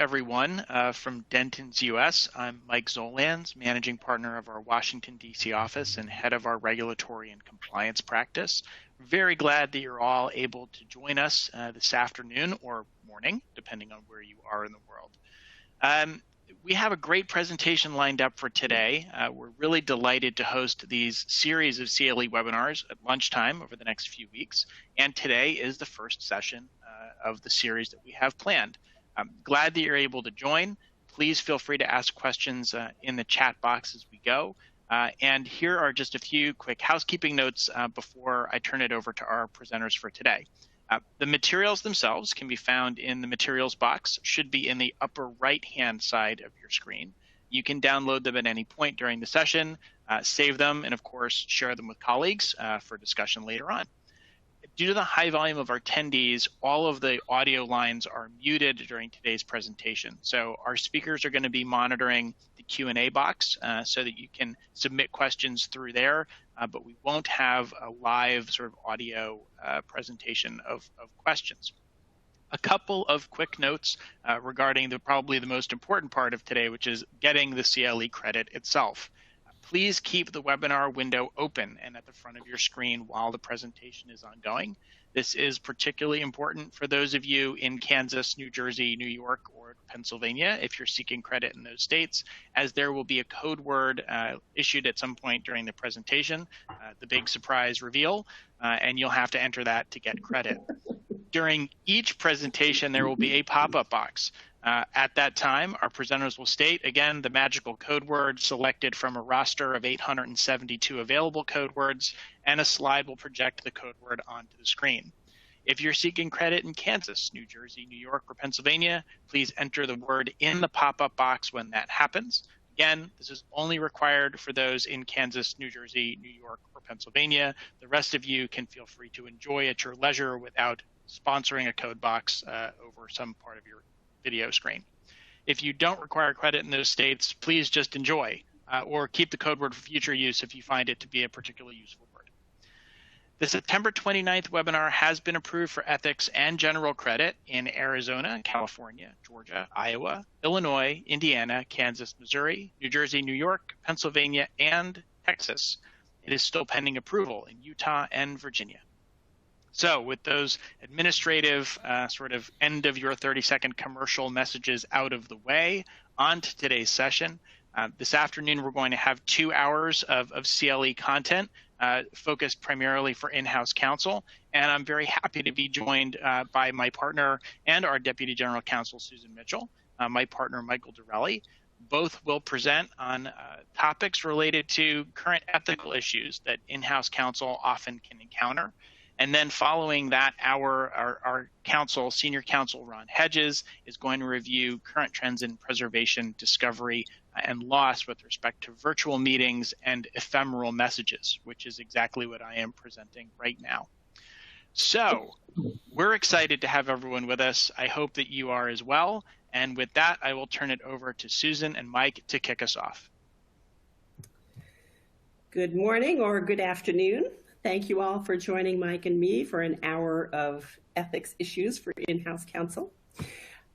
everyone from Dentons US. I'm Mike Zolans, managing partner of our Washington, D.C. office and head of our regulatory and compliance practice. Very glad that you're all able to join us this afternoon or morning, depending on where you are in the world. We have a great presentation lined up for today. We're really delighted to host these series of CLE webinars at lunchtime over the next few weeks. And today is the first session of the series that we have planned. I'm glad that you're able to join. Please feel free to ask questions in the chat box as we go. And here are just a few quick housekeeping notes before I turn it over to our presenters for today. The materials themselves can be found in the materials box, should be in the upper right-hand side of your screen. You can download them at any point during the session, save them, and of course, share them with colleagues for discussion later on. Due to the high volume of our attendees, all of the audio lines are muted during today's presentation. So our speakers are going to be monitoring the Q&A box so that you can submit questions through there, but we won't have a live sort of audio presentation of questions. A couple of quick notes regarding probably the most important part of today, which is getting the CLE credit itself. Please keep the webinar window open and at the front of your screen while the presentation is ongoing. This is particularly important for those of you in Kansas, New Jersey, New York, or Pennsylvania, if you're seeking credit in those states, as there will be a code word issued at some point during the presentation, the big surprise reveal, and you'll have to enter that to get credit. During each presentation, there will be a pop-up box. At that time, our presenters will state, again, the magical code word selected from a roster of 872 available code words, and a slide will project the code word onto the screen. If you're seeking credit in Kansas, New Jersey, New York, or Pennsylvania, please enter the word in the pop-up box when that happens. Again, this is only required for those in Kansas, New Jersey, New York, or Pennsylvania. The rest of you can feel free to enjoy at your leisure without sponsoring a code box over some part of your video screen. If you don't require credit in those states, please just enjoy or keep the code word for future use if you find it to be a particularly useful word. The September 29th webinar has been approved for ethics and general credit in Arizona, California, Georgia, Iowa, Illinois, Indiana, Kansas, Missouri, New Jersey, New York, Pennsylvania, and Texas. It is still pending approval in Utah and Virginia. So with those administrative sort of end of your 30-second commercial messages out of the way, on to today's session. This afternoon, we're going to have 2 hours of CLE content focused primarily for in-house counsel. And I'm very happy to be joined by my partner and our Deputy General Counsel, Susan Mitchell, my partner, Michael Dorelli. Both will present on topics related to current ethical issues that in-house counsel often can encounter. And then following that, our counsel, senior counsel Ron Hedges, is going to review current trends in preservation, discovery, and loss with respect to virtual meetings and ephemeral messages, which is exactly what I am presenting right now. So we're excited to have everyone with us. I hope that you are as well. And with that, I will turn it over to Susan and Mike to kick us off. Good morning or good afternoon. Thank you all for joining Mike and me for an hour of ethics issues for in-house counsel.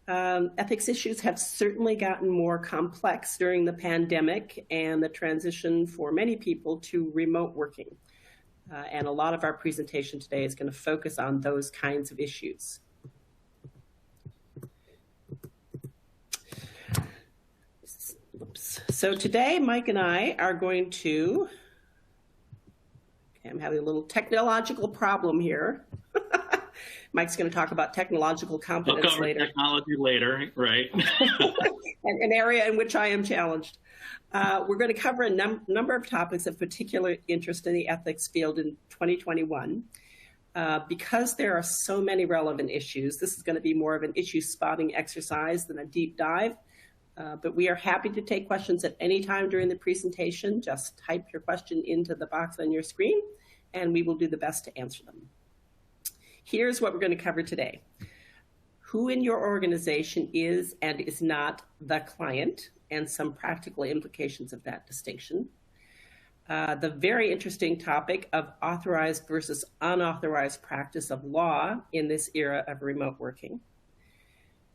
Ethics issues have certainly gotten more complex during the pandemic and the transition for many people to remote working. And a lot of our presentation today is going to focus on those kinds of issues. Oops. So today, Mike and I are going to I'm having a little technological problem here. Mike's going to talk about technological competence we'll cover later. Technology later, right? An area in which I am challenged. We're going to cover a number of topics of particular interest in the ethics field in 2021. Because there are so many relevant issues, this is going to be more of an issue spotting exercise than a deep dive. But we are happy to take questions at any time during the presentation. Just type your question into the box on your screen, and we will do the best to answer them. Here's what we're going to cover today. Who in your organization is and is not the client, and some practical implications of that distinction. The very interesting topic of authorized versus unauthorized practice of law in this era of remote working.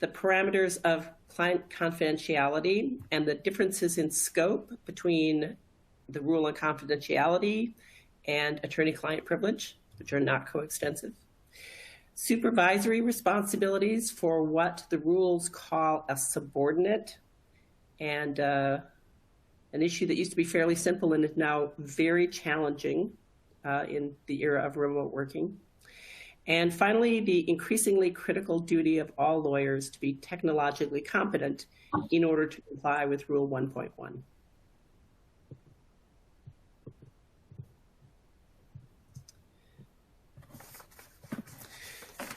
the parameters of client confidentiality and the differences in scope between the rule on confidentiality and attorney-client privilege, which are not coextensive. Supervisory responsibilities for what the rules call a subordinate, and an issue that used to be fairly simple and is now very challenging in the era of remote working. And finally, the increasingly critical duty of all lawyers to be technologically competent in order to comply with Rule 1.1.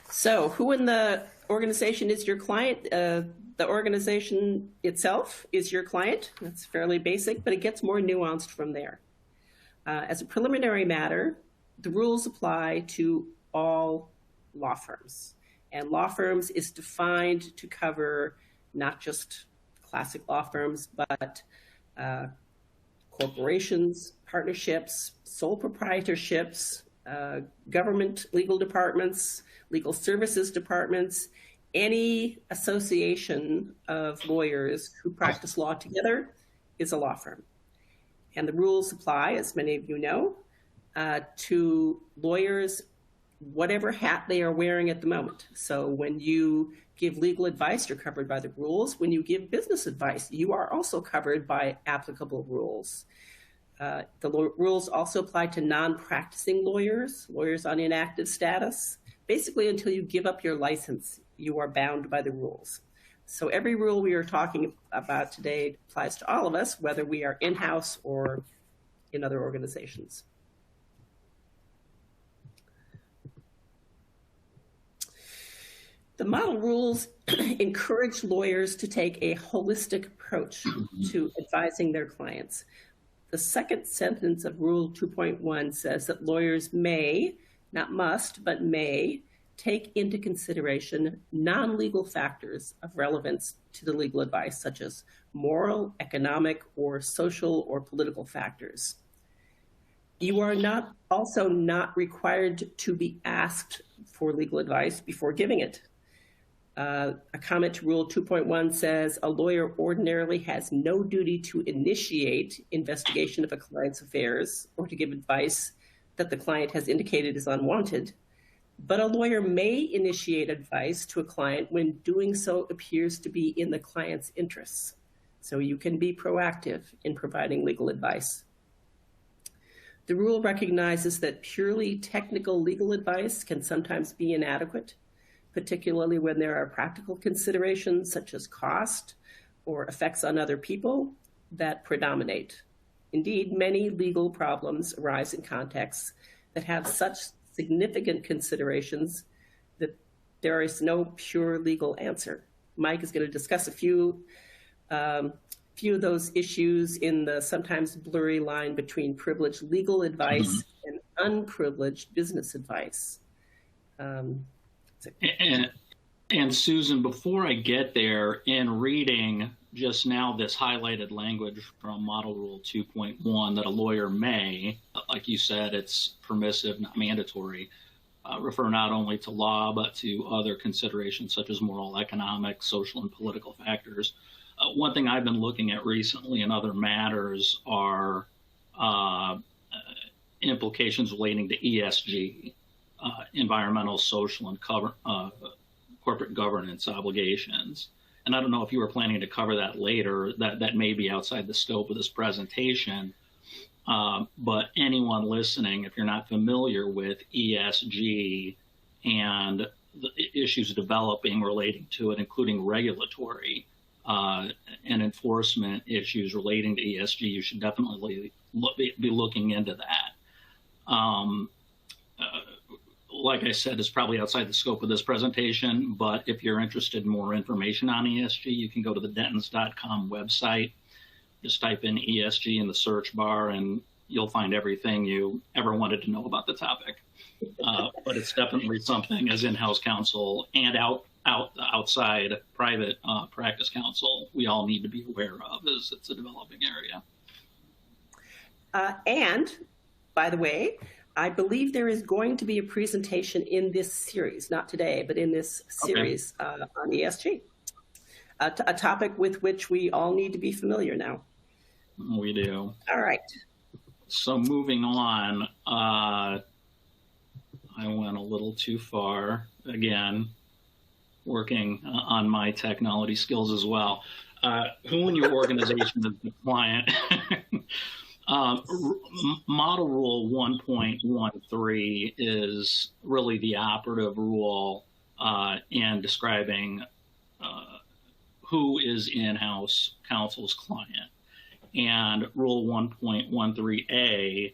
So who in the organization is your client? The organization itself is your client. That's fairly basic, but it gets more nuanced from there. As a preliminary matter, the rules apply to all law firms. And law firms is defined to cover not just classic law firms, but corporations, partnerships, sole proprietorships, government legal departments, legal services departments, any association of lawyers who practice law together is a law firm. And the rules apply, as many of you know, to lawyers, whatever hat they are wearing at the moment. So when you give legal advice, you're covered by the rules. When you give business advice, you are also covered by applicable rules. The rules also apply to non-practicing lawyers, lawyers on inactive status. Basically, until you give up your license, you are bound by the rules. So every rule we are talking about today applies to all of us, whether we are in-house or in other organizations. The model rules encourage lawyers to take a holistic approach to advising their clients. The second sentence of Rule 2.1 says that lawyers may, not must, but may, take into consideration non-legal factors of relevance to the legal advice, such as moral, economic, or social or political factors. You are also not required to be asked for legal advice before giving it. A comment to Rule 2.1 says a lawyer ordinarily has no duty to initiate investigation of a client's affairs or to give advice that the client has indicated is unwanted. But a lawyer may initiate advice to a client when doing so appears to be in the client's interests. So you can be proactive in providing legal advice. The rule recognizes that purely technical legal advice can sometimes be inadequate, particularly when there are practical considerations such as cost or effects on other people that predominate. Indeed, many legal problems arise in contexts that have such significant considerations that there is no pure legal answer. Mike is going to discuss a few of those issues in the sometimes blurry line between privileged legal advice and unprivileged business advice. And Susan, before I get there, in reading just now this highlighted language from Model Rule 2.1 that a lawyer may, like you said, it's permissive, not mandatory, refer not only to law, but to other considerations such as moral, economic, social, and political factors. One thing I've been looking at recently in other matters are implications relating to ESG, environmental, social, and corporate governance obligations. And I don't know if you were planning to cover that later. That may be outside the scope of this presentation. But anyone listening, if you're not familiar with ESG and the issues developing relating to it, including regulatory and enforcement issues relating to ESG, you should definitely be looking into that. Like I said, it's probably outside the scope of this presentation, but if you're interested in more information on ESG, you can go to the dentons.com website. Just type in ESG in the search bar, and you'll find everything you ever wanted to know about the topic. But it's definitely something as in-house counsel and outside private practice counsel we all need to be aware of, as it's a developing area. And, by the way, I believe there is going to be a presentation in this series, not today, but in this series on ESG. a topic with which we all need to be familiar now. We do. All right. So moving on, I went a little too far again, working on my technology skills as well. Who in your organization is the client? Model Rule 1.13 is really the operative rule in describing who is in-house counsel's client. And Rule 1.13a,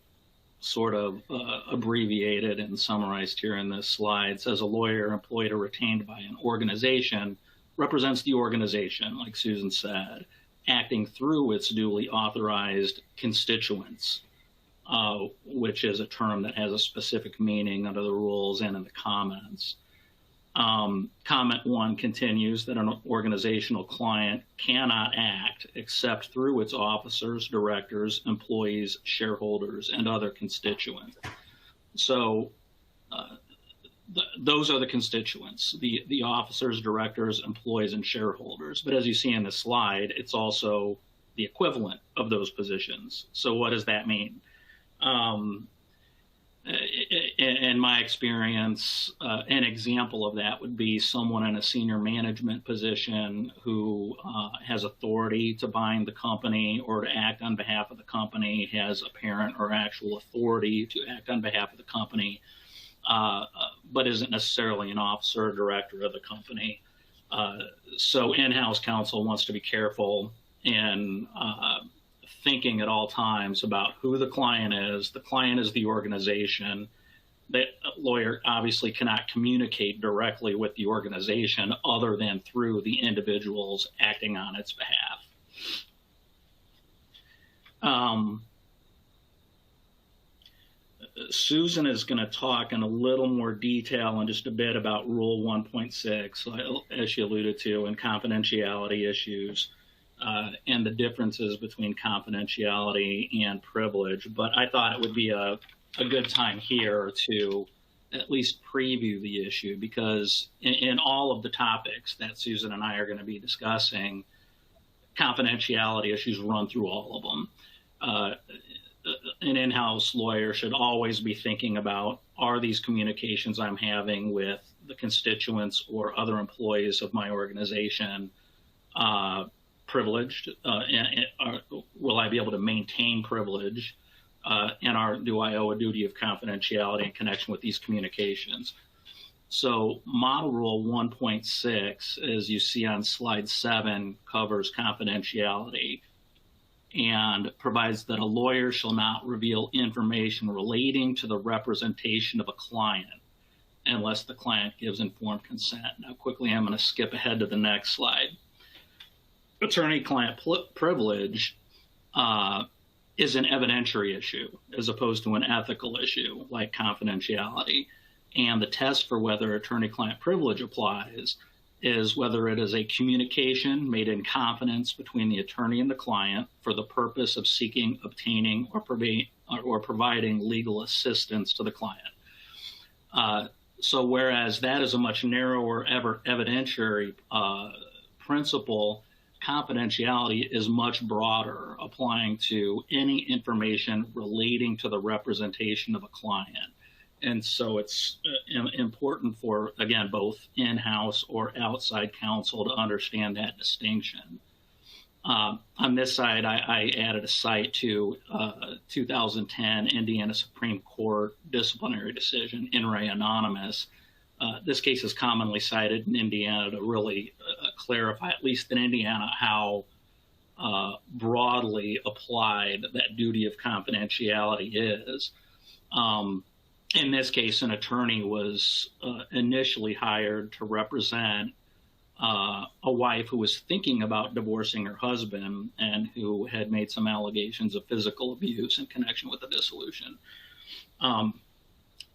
sort of abbreviated and summarized here in this slide, says a lawyer employed or retained by an organization represents the organization, like Susan said, acting through its duly authorized constituents, which is a term that has a specific meaning under the rules and in the comments. Comment 1 continues that an organizational client cannot act except through its officers, directors, employees, shareholders, and other constituents. So those are the constituents, the officers, directors, employees, and shareholders. But as you see in the slide, it's also the equivalent of those positions. So what does that mean? In my experience, an example of that would be someone in a senior management position who has authority to bind the company or to act on behalf of the company, has apparent or actual authority to act on behalf of the company, but isn't necessarily an officer or director of the company. So in-house counsel wants to be careful in thinking at all times about who the client is. The client is the organization. The lawyer obviously cannot communicate directly with the organization other than through the individuals acting on its behalf. Susan is going to talk in a little more detail in just a bit about Rule 1.6, as she alluded to, and confidentiality issues. And the differences between confidentiality and privilege. But I thought it would be a good time here to at least preview the issue, because in all of the topics that Susan and I are going to be discussing, confidentiality issues run through all of them. An in-house lawyer should always be thinking about, are these communications I'm having with the constituents or other employees of my organization privileged, and will I be able to maintain privilege, and do I owe a duty of confidentiality in connection with these communications? So Model Rule 1.6, as you see on slide 7, covers confidentiality and provides that a lawyer shall not reveal information relating to the representation of a client unless the client gives informed consent. Now quickly, I'm going to skip ahead to the next slide. Attorney-client privilege is an evidentiary issue as opposed to an ethical issue like confidentiality. And the test for whether attorney-client privilege applies is whether it is a communication made in confidence between the attorney and the client for the purpose of seeking, obtaining, or providing legal assistance to the client. So whereas that is a much narrower evidentiary principle, confidentiality is much broader, applying to any information relating to the representation of a client. And so it's important for, again, both in-house or outside counsel to understand that distinction. On this side, I added a cite to 2010 Indiana Supreme Court disciplinary decision, In Re Anonymous. This case is commonly cited in Indiana to really clarify, at least in Indiana, how broadly applied that duty of confidentiality is. In this case, an attorney was initially hired to represent a wife who was thinking about divorcing her husband and who had made some allegations of physical abuse in connection with the dissolution.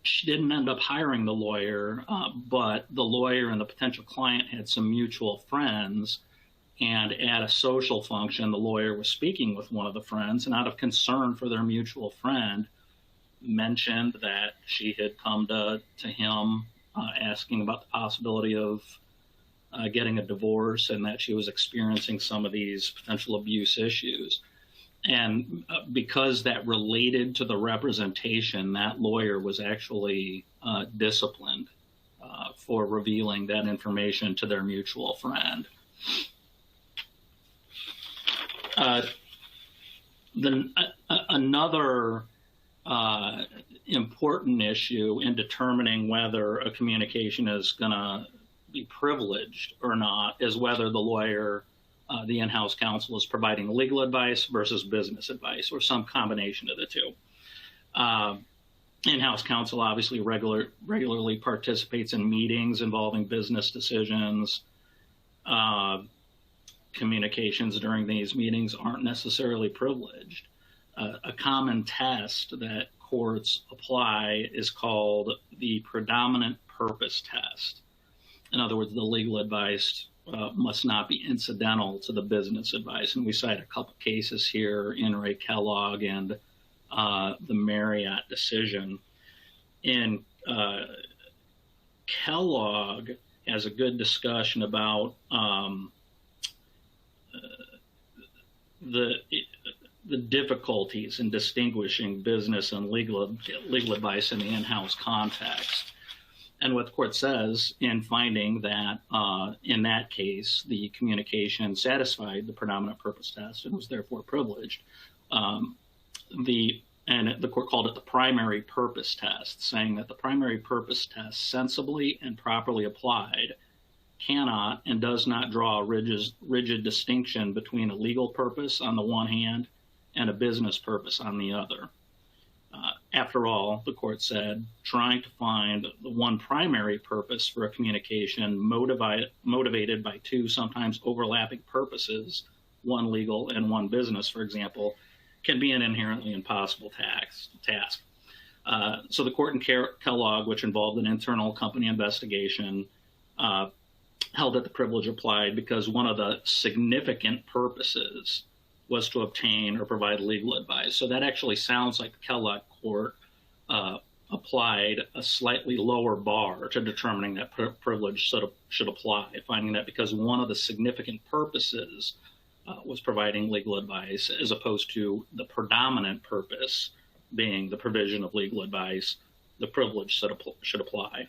She didn't end up hiring the lawyer, but the lawyer and the potential client had some mutual friends. And at a social function, the lawyer was speaking with one of the friends, and out of concern for their mutual friend, mentioned that she had come to him asking about the possibility of getting a divorce and that she was experiencing some of these potential abuse issues. And because that related to the representation, that lawyer was actually disciplined for revealing that information to their mutual friend. Another important issue in determining whether a communication is going to be privileged or not is whether the lawyer, the in-house counsel, is providing legal advice versus business advice, or some combination of the two. In-house counsel obviously regularly participates in meetings involving business decisions. Communications during these meetings aren't necessarily privileged. A common test that courts apply is called the predominant purpose test. In other words, the legal advice must not be incidental to the business advice. And we cite a couple cases here, in Ray Kellogg and the Marriott decision. In Kellogg has a good discussion about the difficulties in distinguishing business and legal advice in the in-house context. And what the court says in finding that in that case, the communication satisfied the predominant purpose test and was therefore privileged. And the court called it the primary purpose test, saying that the primary purpose test, sensibly and properly applied, cannot and does not draw a rigid distinction between a legal purpose on the one hand and a business purpose on the other. After all, the court said, trying to find the one primary purpose for a communication motivated by two sometimes overlapping purposes, one legal and one business, for example, can be an inherently impossible task. So the court in Kellogg, which involved an internal company investigation, held that the privilege applied because one of the significant purposes was to obtain or provide legal advice. So that actually sounds like the Kellogg court applied a slightly lower bar to determining that privilege should apply, finding that because one of the significant purposes was providing legal advice, as opposed to the predominant purpose being the provision of legal advice, the privilege should apply.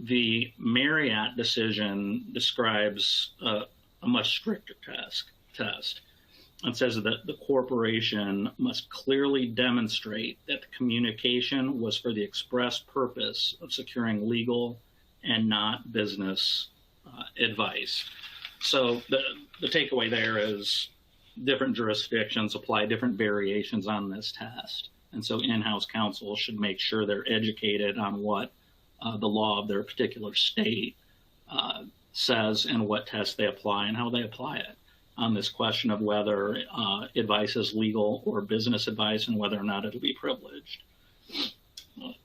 The Marriott decision describes a much stricter test and says that the corporation must clearly demonstrate that the communication was for the express purpose of securing legal and not business advice. So the takeaway there is different jurisdictions apply different variations on this test. And so in-house counsel should make sure they're educated on what the law of their particular state says and what test they apply and how they apply it on this question of whether advice is legal or business advice and whether or not it'll be privileged.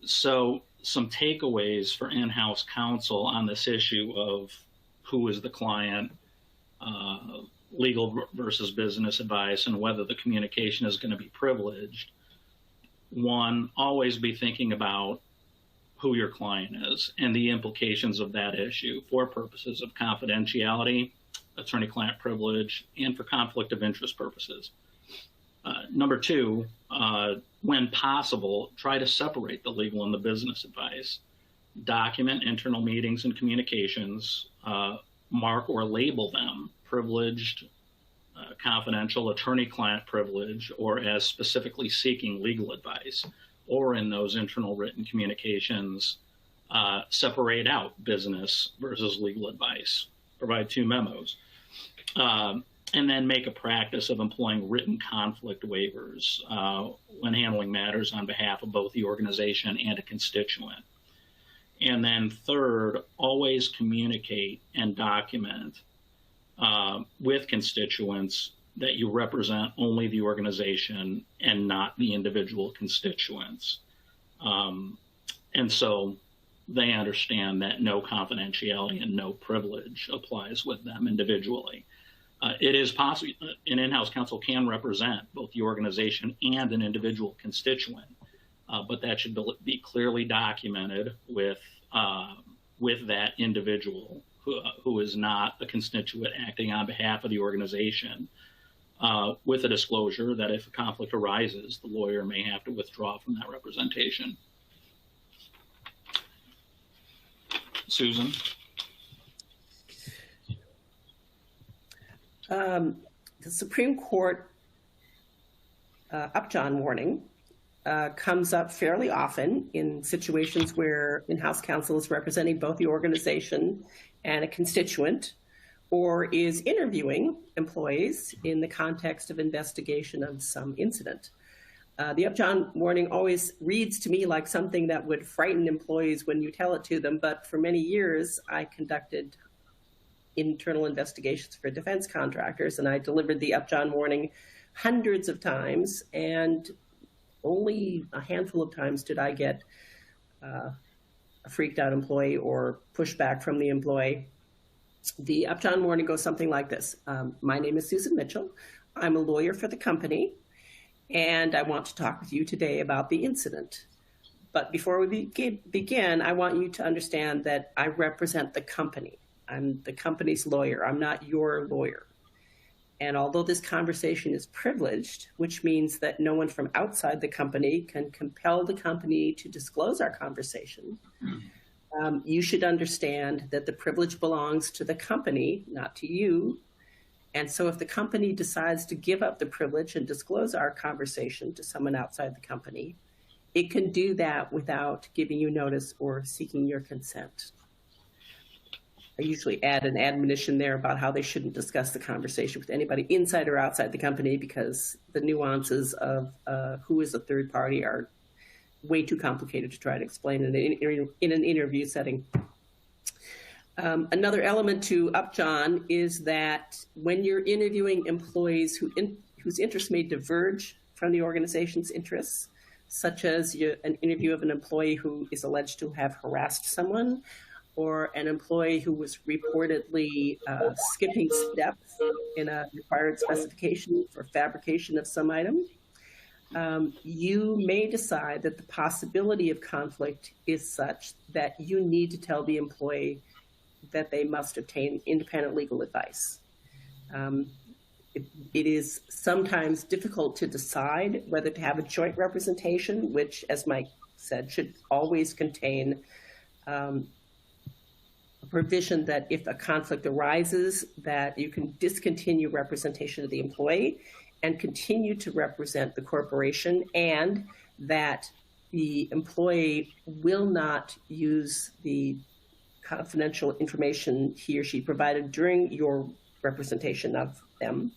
So some takeaways for in-house counsel on this issue of who is the client, legal versus business advice, and whether the communication is going to be privileged. One, always be thinking about who your client is and the implications of that issue for purposes of confidentiality, attorney-client privilege, and for conflict of interest purposes. Number two, when possible, try to separate the legal and the business advice. Document internal meetings and communications, mark or label them privileged, confidential, attorney-client privilege, or as specifically seeking legal advice. Or in those internal written communications, separate out business versus legal advice. Provide two memos. And then make a practice of employing written conflict waivers when handling matters on behalf of both the organization and a constituent. And then third, always communicate and document with constituents that you represent only the organization and not the individual constituents. And so they understand that no confidentiality and no privilege applies with them individually. It is possible an in-house counsel can represent both the organization and an individual constituent, but that should be clearly documented with that individual who who is not a constituent acting on behalf of the organization, with a disclosure that if a conflict arises, the lawyer may have to withdraw from that representation. Susan? The Supreme Court Upjohn Warning comes up fairly often in situations where in-house counsel is representing both the organization and a constituent, or is interviewing employees in the context of investigation of some incident. The Upjohn Warning always reads to me like something that would frighten employees when you tell it to them, but for many years I conducted internal investigations for defense contractors, and I delivered the Upjohn Warning hundreds of times, and only a handful of times did I get a freaked out employee or pushback from the employee. The Upjohn Warning goes something like this. My name is Susan Mitchell. I'm a lawyer for the company, and I want to talk with you today about the incident. But before we begin, I want you to understand that I represent the company. I'm the company's lawyer. I'm not your lawyer. And although this conversation is privileged, which means that no one from outside the company can compel the company to disclose our conversation, you should understand that the privilege belongs to the company, not to you. And so if the company decides to give up the privilege and disclose our conversation to someone outside the company, it can do that without giving you notice or seeking your consent. I usually add an admonition there about how they shouldn't discuss the conversation with anybody inside or outside the company, because the nuances of who is a third party are way too complicated to try to explain in an interview setting. Another element to Upjohn is that when you're interviewing employees whose interests may diverge from the organization's interests, such as an interview of an employee who is alleged to have harassed someone, or an employee who was reportedly skipping steps in a required specification for fabrication of some item, you may decide that the possibility of conflict is such that you need to tell the employee that they must obtain independent legal advice. It is sometimes difficult to decide whether to have a joint representation, which, as Mike said, should always contain a provision that if a conflict arises, that you can discontinue representation of the employee and continue to represent the corporation, and that the employee will not use the confidential information he or she provided during your representation of them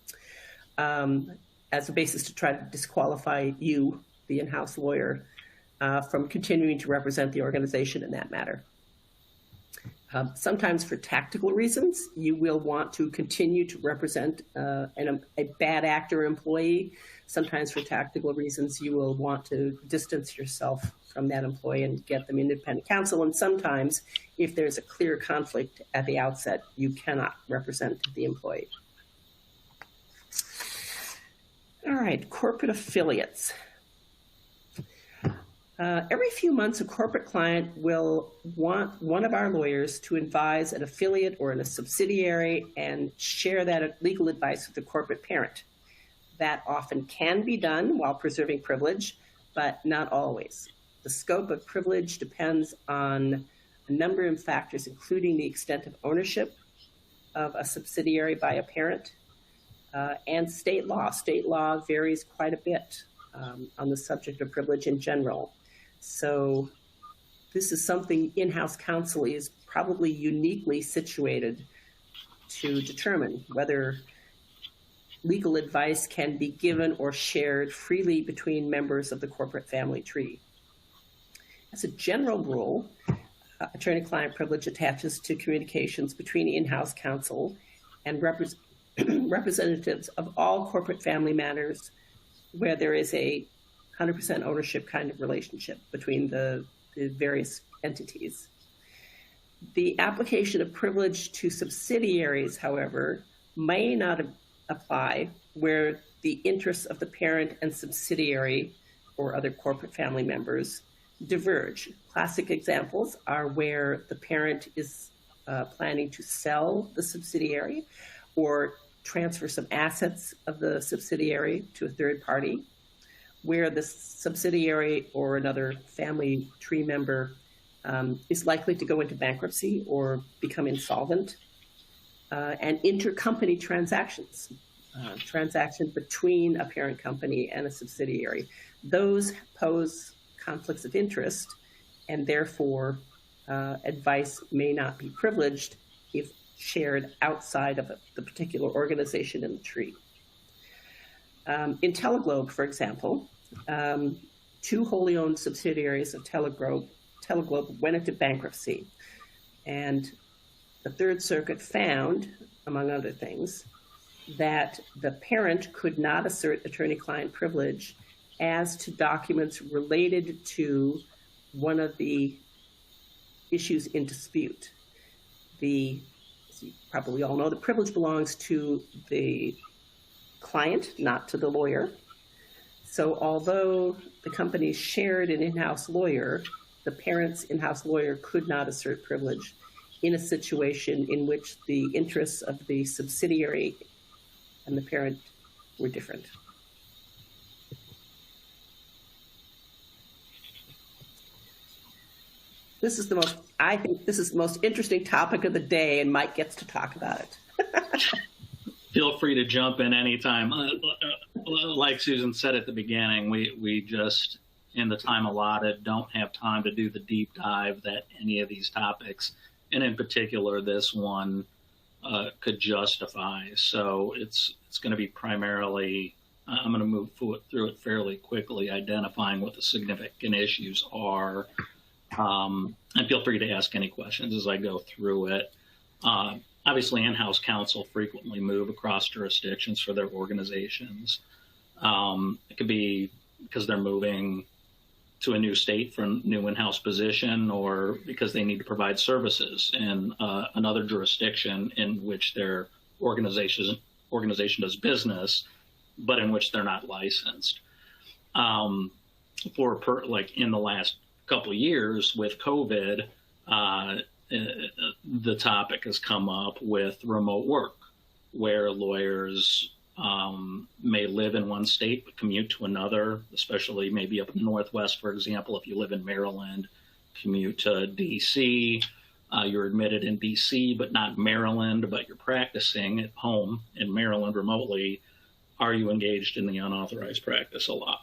as a basis to try to disqualify you, the in-house lawyer, from continuing to represent the organization in that matter. Sometimes for tactical reasons, you will want to continue to represent a bad actor employee. Sometimes for tactical reasons, you will want to distance yourself from that employee and get them independent counsel. And sometimes, if there's a clear conflict at the outset, you cannot represent the employee. All right, corporate affiliates. Every few months, a corporate client will want one of our lawyers to advise an affiliate or a subsidiary and share that legal advice with the corporate parent. That often can be done while preserving privilege, but not always. The scope of privilege depends on a number of factors, including the extent of ownership of a subsidiary by a parent and state law. State law varies quite a bit on the subject of privilege in general. So this is something in-house counsel is probably uniquely situated to determine whether legal advice can be given or shared freely between members of the corporate family tree. As a general rule, attorney-client privilege attaches to communications between in-house counsel and representatives of all corporate family matters where there is a 100% ownership kind of relationship between the various entities. The application of privilege to subsidiaries, however, may not apply where the interests of the parent and subsidiary or other corporate family members diverge. Classic examples are where the parent is planning to sell the subsidiary or transfer some assets of the subsidiary to a third party, where the subsidiary or another family tree member is likely to go into bankruptcy or become insolvent, and intercompany transactions, transactions between a parent company and a subsidiary. Those pose conflicts of interest, and therefore advice may not be privileged if shared outside of the particular organization in the tree. In Teleglobe, for example, two wholly owned subsidiaries of Teleglobe went into bankruptcy, and the Third Circuit found, among other things, that the parent could not assert attorney-client privilege as to documents related to one of the issues in dispute. As you probably all know, the privilege belongs to the client, not to the lawyer. So although the company shared an in-house lawyer, the parent's in-house lawyer could not assert privilege in a situation in which the interests of the subsidiary and the parent were different. I think this is the most interesting topic of the day, and Mike gets to talk about it. Feel free to jump in anytime. Like Susan said at the beginning, we just, in the time allotted, don't have time to do the deep dive that any of these topics, and in particular this one, could justify. So it's going to be primarily, I'm going to move through it fairly quickly, identifying what the significant issues are. And feel free to ask any questions as I go through it. Obviously, in-house counsel frequently move across jurisdictions for their organizations. It could be because they're moving to a new state for a new in-house position, or because they need to provide services in another jurisdiction in which their organization does business, but in which they're not licensed. Like in the last couple of years with COVID, the topic has come up with remote work, where lawyers may live in one state but commute to another, especially maybe up in the Northwest, for example. If you live in Maryland, commute to D.C., you're admitted in D.C. but not Maryland, but you're practicing at home in Maryland remotely. Are you engaged in the unauthorized practice of law?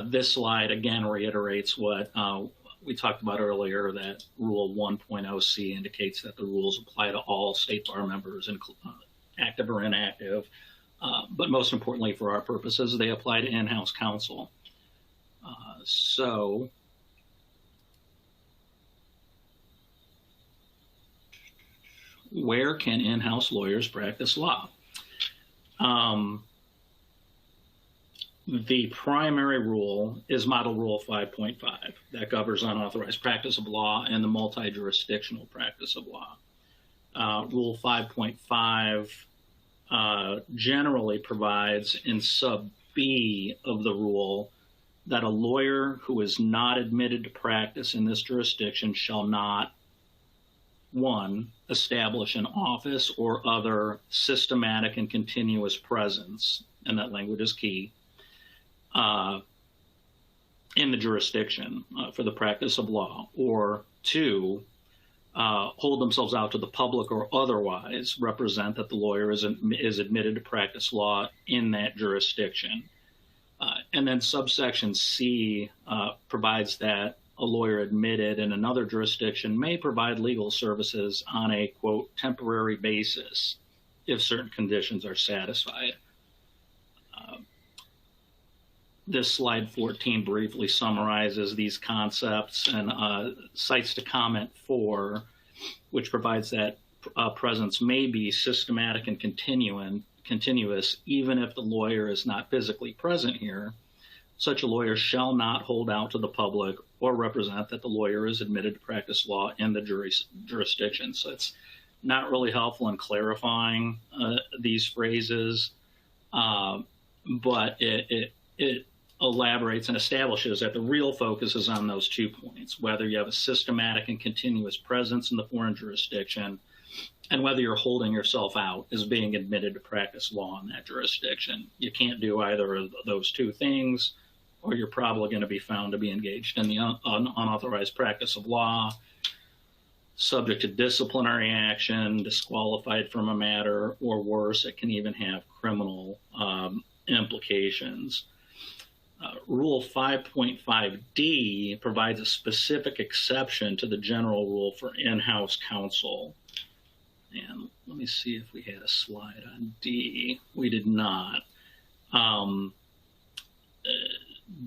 This slide, again, reiterates what we talked about earlier, that Rule 1.0c indicates that the rules apply to all state bar members, active or inactive. But most importantly, for our purposes, they apply to in-house counsel. So where can in-house lawyers practice law? The primary rule is Model Rule 5.5 that governs unauthorized practice of law and the multi-jurisdictional practice of law. Rule 5.5 generally provides in sub B of the rule that a lawyer who is not admitted to practice in this jurisdiction shall not, 1, establish an office or other systematic and continuous presence, and that language is key, in the jurisdiction for the practice of law, or 2, hold themselves out to the public or otherwise represent that the lawyer is admitted to practice law in that jurisdiction. And then subsection C provides that a lawyer admitted in another jurisdiction may provide legal services on a, quote, temporary basis if certain conditions are satisfied. This slide 14 briefly summarizes these concepts and cites to comment 4, which provides that presence may be systematic and continuous even if the lawyer is not physically present here. Such a lawyer shall not hold out to the public or represent that the lawyer is admitted to practice law in the jurisdiction. So it's not really helpful in clarifying these phrases, but it elaborates and establishes that the real focus is on those 2 points, whether you have a systematic and continuous presence in the foreign jurisdiction and whether you're holding yourself out as being admitted to practice law in that jurisdiction. You can't do either of those 2 things, or you're probably going to be found to be engaged in the unauthorized practice of law, subject to disciplinary action, disqualified from a matter, or worse, it can even have criminal implications. Rule 5.5D provides a specific exception to the general rule for in-house counsel. And let me see if we had a slide on D. We did not.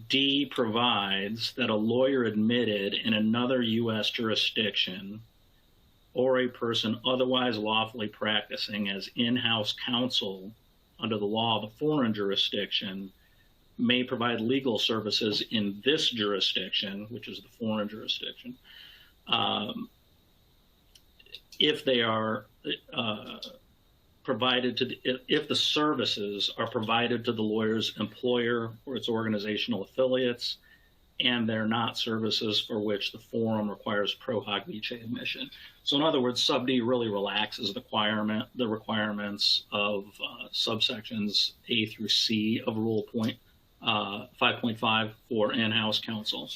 D provides that a lawyer admitted in another U.S. jurisdiction or a person otherwise lawfully practicing as in-house counsel under the law of a foreign jurisdiction may provide legal services in this jurisdiction, which is the foreign jurisdiction, if they are provided to if the services are provided to the lawyer's employer or its organizational affiliates, and they're not services for which the forum requires pro hoc vice admission. So in other words, sub D really relaxes the requirements of subsections A through C of Rule 5.5 for in-house counsel.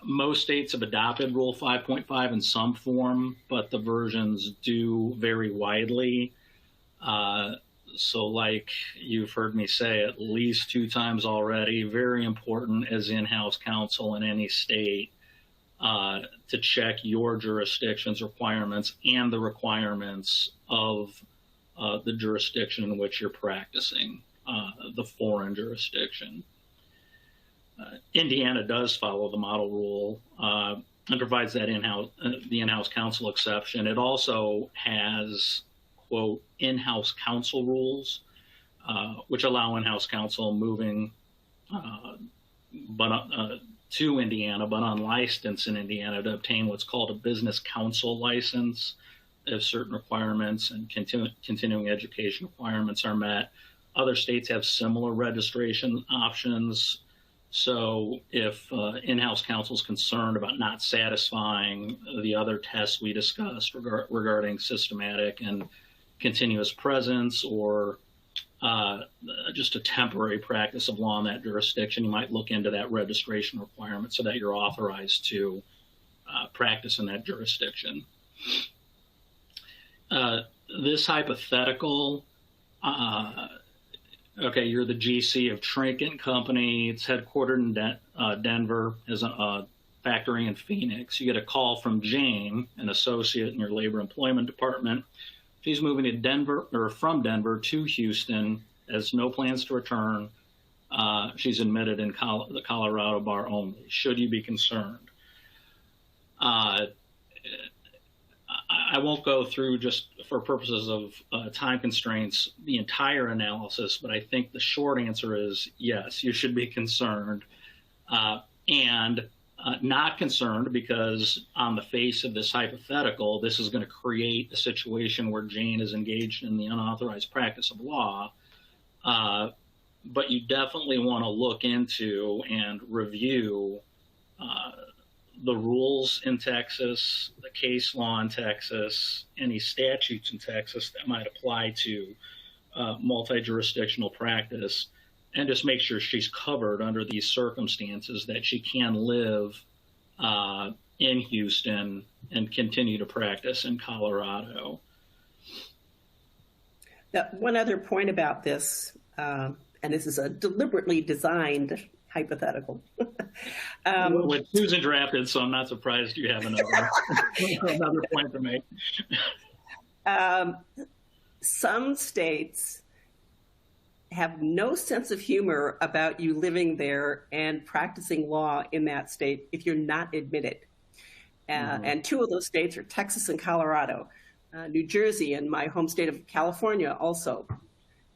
Most states have adopted Rule 5.5 in some form, but the versions do vary widely. So like you've heard me say at least 2 times already, very important as in-house counsel in any state to check your jurisdiction's requirements and the requirements of the jurisdiction in which you're practicing, the foreign jurisdiction. Indiana does follow the model rule and provides that the in-house counsel exception. It also has, quote, in-house counsel rules, which allow in-house counsel moving to Indiana, but unlicensed in Indiana, to obtain what's called a business counsel license if certain requirements and continuing education requirements are met. Other states have similar registration options. So if in-house counsel is concerned about not satisfying the other tests we discussed regarding systematic and continuous presence, or just a temporary practice of law in that jurisdiction, you might look into that registration requirement so that you're authorized to practice in that jurisdiction. This hypothetical, okay, you're the GC of Trinket Company. It's headquartered in Denver, has a factory in Phoenix. You get a call from Jane, an associate in your labor employment department. She's moving to Denver, or from Denver to Houston, has no plans to return. She's admitted in the Colorado bar only. Should you be concerned? I won't go through, just for purposes of time constraints, the entire analysis, but I think the short answer is yes, you should be concerned. And not concerned because on the face of this hypothetical, this is going to create a situation where Jane is engaged in the unauthorized practice of law. But you definitely want to look into and review the rules in Texas, the case law in Texas, any statutes in Texas that might apply to multi-jurisdictional practice, and just make sure she's covered under these circumstances, that she can live in Houston and continue to practice in Colorado. One other point about this, and this is a deliberately designed hypothetical. With Susan drafted, so I'm not surprised you have another point to make. Some states have no sense of humor about you living there and practicing law in that state if you're not admitted. And 2 of those states are Texas and Colorado. New Jersey and my home state of California also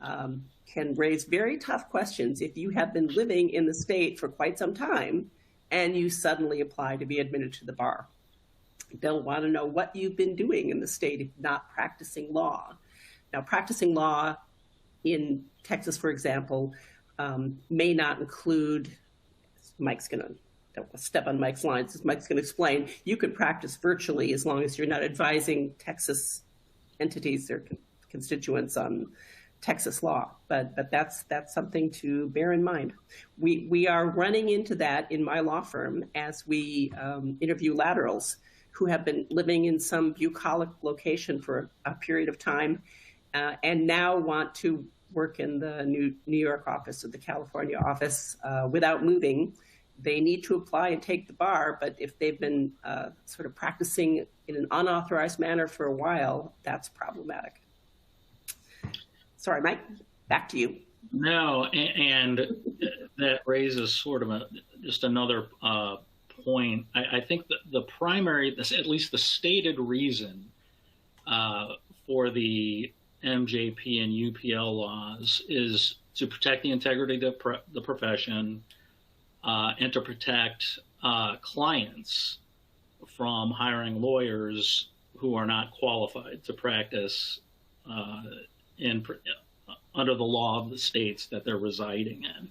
can raise very tough questions if you have been living in the state for quite some time and you suddenly apply to be admitted to the bar. They'll want to know what you've been doing in the state if not practicing law. Now, practicing law in Texas, for example, may not include, Mike's going to, don't step on Mike's lines, as Mike's going to explain, you could practice virtually as long as you're not advising Texas entities or constituents on Texas law, but that's something to bear in mind. We are running into that in my law firm as we interview laterals who have been living in some bucolic location for a period of time and now want to work in the New York office or the California office without moving. They need to apply and take the bar, but if they've been sort of practicing in an unauthorized manner for a while, that's problematic. Sorry, Mike, back to you. No, and that raises sort of just another point. I think that the primary, at least the stated reason for the MJP and UPL laws is to protect the integrity of the profession and to protect clients from hiring lawyers who are not qualified to practice under the law of the states that they're residing in.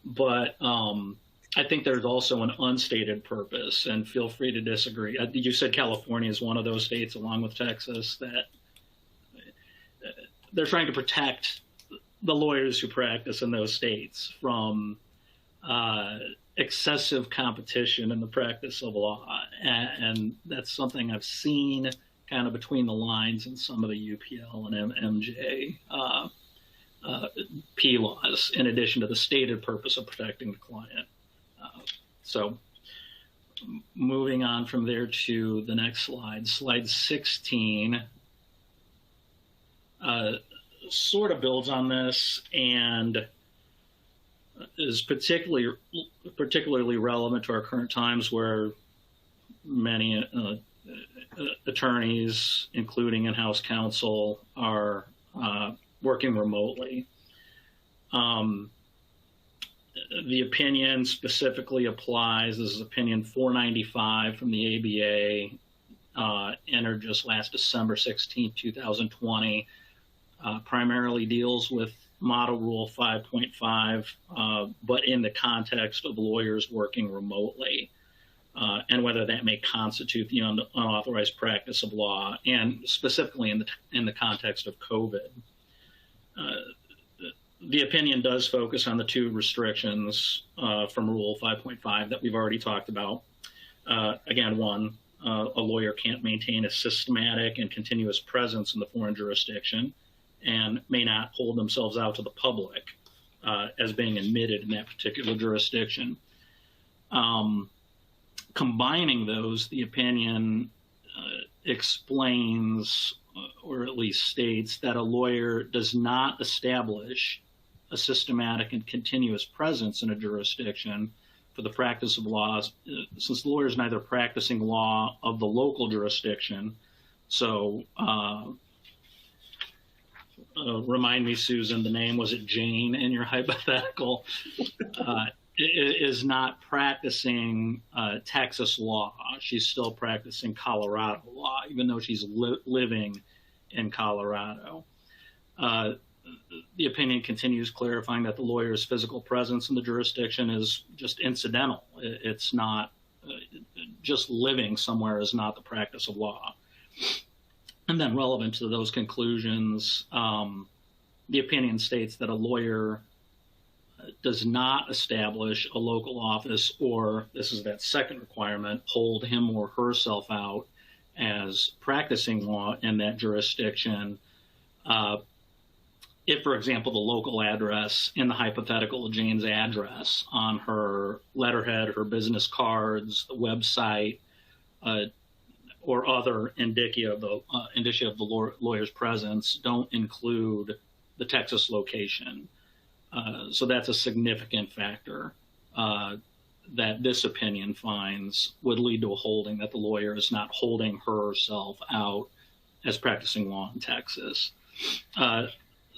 But I think there's also an unstated purpose, and feel free to disagree. You said California is one of those states, along with Texas, that they're trying to protect the lawyers who practice in those states from excessive competition in the practice of law. And that's something I've seen kind of between the lines in some of the UPL and MJ P laws, in addition to the stated purpose of protecting the client. So moving on from there to the next slide, slide 16, sort of builds on this and is particularly relevant to our current times, where many attorneys, including in-house counsel, are working remotely. The opinion specifically applies. This is opinion 495 from the ABA, entered just last December 16, 2020, primarily deals with Model Rule 5.5, but in the context of lawyers working remotely, and whether that may constitute the unauthorized practice of law, and specifically in the context of COVID. The opinion does focus on the two restrictions from Rule 5.5 that we've already talked about. Again, one, a lawyer can't maintain a systematic and continuous presence in the foreign jurisdiction and may not hold themselves out to the public as being admitted in that particular jurisdiction. Combining those, the opinion explains, or at least states, that a lawyer does not establish a systematic and continuous presence in a jurisdiction for the practice of laws, since the lawyer is neither practicing law of the local jurisdiction. So remind me, Susan, the name, was it Jane in your hypothetical? Is not practicing Texas law. She's still practicing Colorado law, even though she's living in Colorado. The opinion continues clarifying that the lawyer's physical presence in the jurisdiction is just incidental. It's not just living somewhere is not the practice of law. And then relevant to those conclusions, the opinion states that a lawyer does not establish a local office, or, this is that second requirement, hold him or herself out as practicing law in that jurisdiction. If, for example, the local address in the hypothetical, Jane's address on her letterhead, her business cards, the website, or other indicia of the lawyer's presence don't include the Texas location. So that's a significant factor that this opinion finds would lead to a holding that the lawyer is not holding herself out as practicing law in Texas.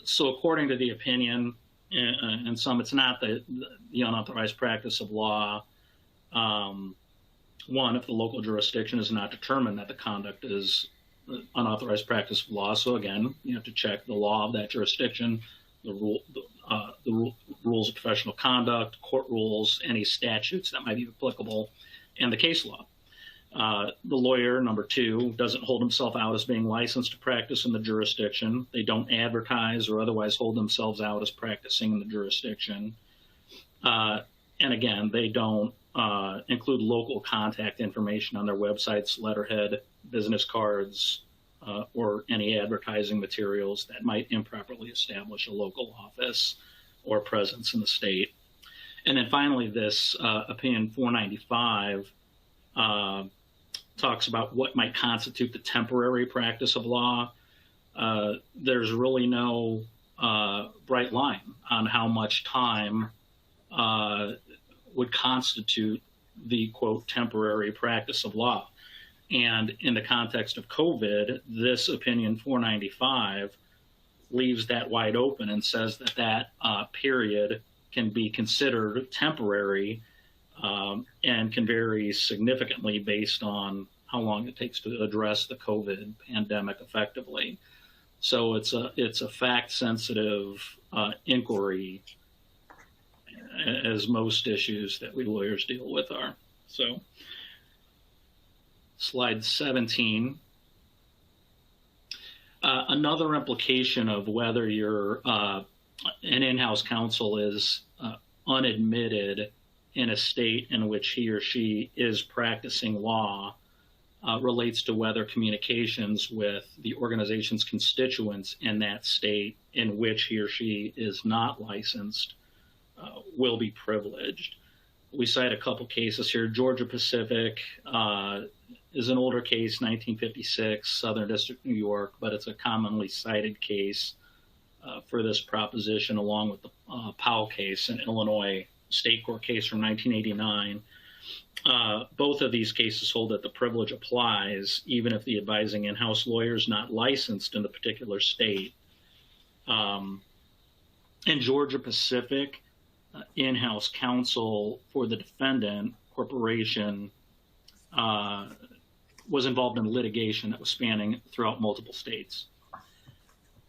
So according to the opinion, and some, it's not the unauthorized practice of law. One, if the local jurisdiction is not determined that the conduct is unauthorized practice of law. So again, you have to check the law of that jurisdiction, rules of professional conduct, court rules, any statutes that might be applicable, and the case law. The lawyer, number 2, doesn't hold himself out as being licensed to practice in the jurisdiction. They don't advertise or otherwise hold themselves out as practicing in the jurisdiction. And again, they don't include local contact information on their websites, letterhead, business cards, or any advertising materials that might improperly establish a local office or presence in the state. And then finally, this opinion 495 talks about what might constitute the temporary practice of law. There's really no bright line on how much time would constitute the, quote, temporary practice of law. And in the context of COVID, this opinion 495 leaves that wide open and says that that period can be considered temporary and can vary significantly based on how long it takes to address the COVID pandemic effectively. So it's a fact-sensitive inquiry, as most issues that we lawyers deal with are. So, slide 17. Another implication of whether you're an in-house counsel is unadmitted in a state in which he or she is practicing law relates to whether communications with the organization's constituents in that state in which he or she is not licensed will be privileged. We cite a couple cases here. Georgia Pacific is an older case, 1956, Southern District, New York, but it's a commonly cited case for this proposition, along with the Powell case, an Illinois state court case from 1989. Both of these cases hold that the privilege applies even if the advising in-house lawyer is not licensed in the particular state. In Georgia Pacific, in-house counsel for the defendant corporation was involved in litigation that was spanning throughout multiple states.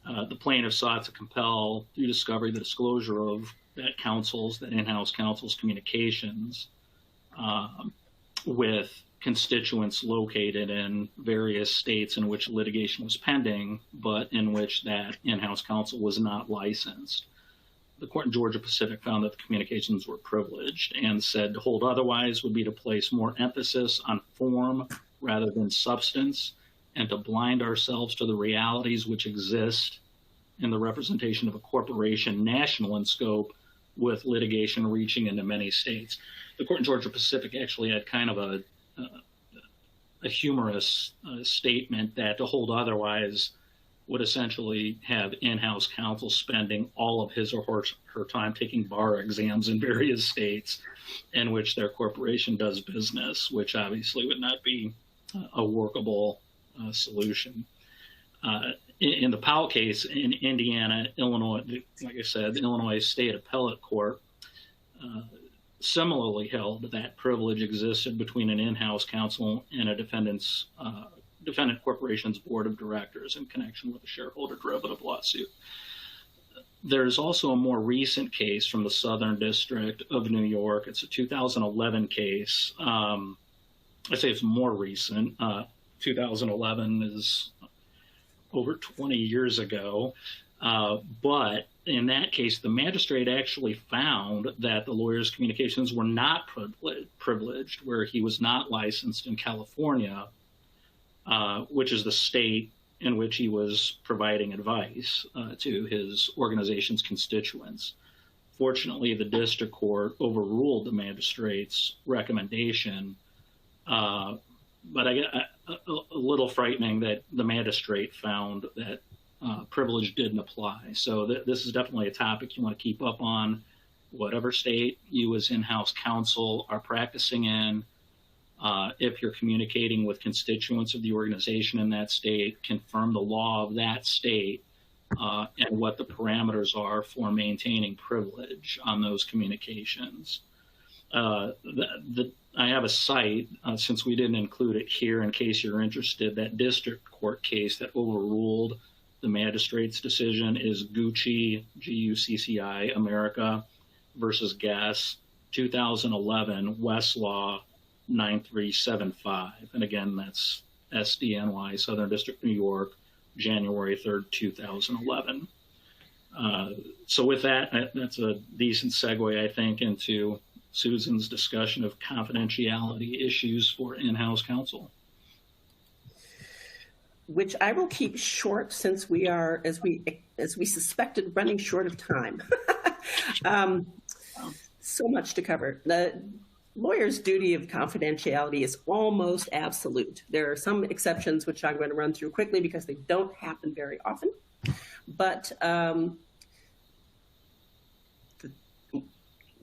The plaintiff sought to compel, through discovery, the disclosure of that in-house counsel's communications with constituents located in various states in which litigation was pending, but in which that in-house counsel was not licensed. The court in Georgia Pacific found that the communications were privileged and said to hold otherwise would be to place more emphasis on form rather than substance, and to blind ourselves to the realities which exist in the representation of a corporation national in scope with litigation reaching into many states. The court in Georgia Pacific actually had kind of a humorous statement that to hold otherwise would essentially have in-house counsel spending all of his or her time taking bar exams in various states in which their corporation does business, which obviously would not be a workable solution. In the Powell case in Indiana, Illinois, like I said, the Illinois State Appellate Court similarly held that privilege existed between an in-house counsel and a defendant corporation's board of directors in connection with a shareholder derivative lawsuit. There's also a more recent case from the Southern District of New York. It's a 2011 case. I say it's more recent. 2011 is over 20 years ago. But in that case, the magistrate actually found that the lawyer's communications were not privileged, where he was not licensed in California, which is the state in which he was providing advice to his organization's constituents. Fortunately, the district court overruled the magistrate's recommendation, but I get a little frightening that the magistrate found that privilege didn't apply. So this is definitely a topic you want to keep up on. Whatever state you as in-house counsel are practicing in, if you're communicating with constituents of the organization in that state, confirm the law of that state and what the parameters are for maintaining privilege on those communications. I have a site, since we didn't include it here in case you're interested, that district court case that overruled The magistrate's decision is Gucci, Gucci America versus Guess, 2011, Westlaw 9375. And again, that's SDNY, Southern District, New York, January 3rd, 2011. So with that, that's a decent segue, I think, into Susan's discussion of confidentiality issues for in-house counsel. Which I will keep short, since we are, as we suspected, running short of time. So much to cover. The lawyer's duty of confidentiality is almost absolute. There are some exceptions, which I'm going to run through quickly because they don't happen very often. But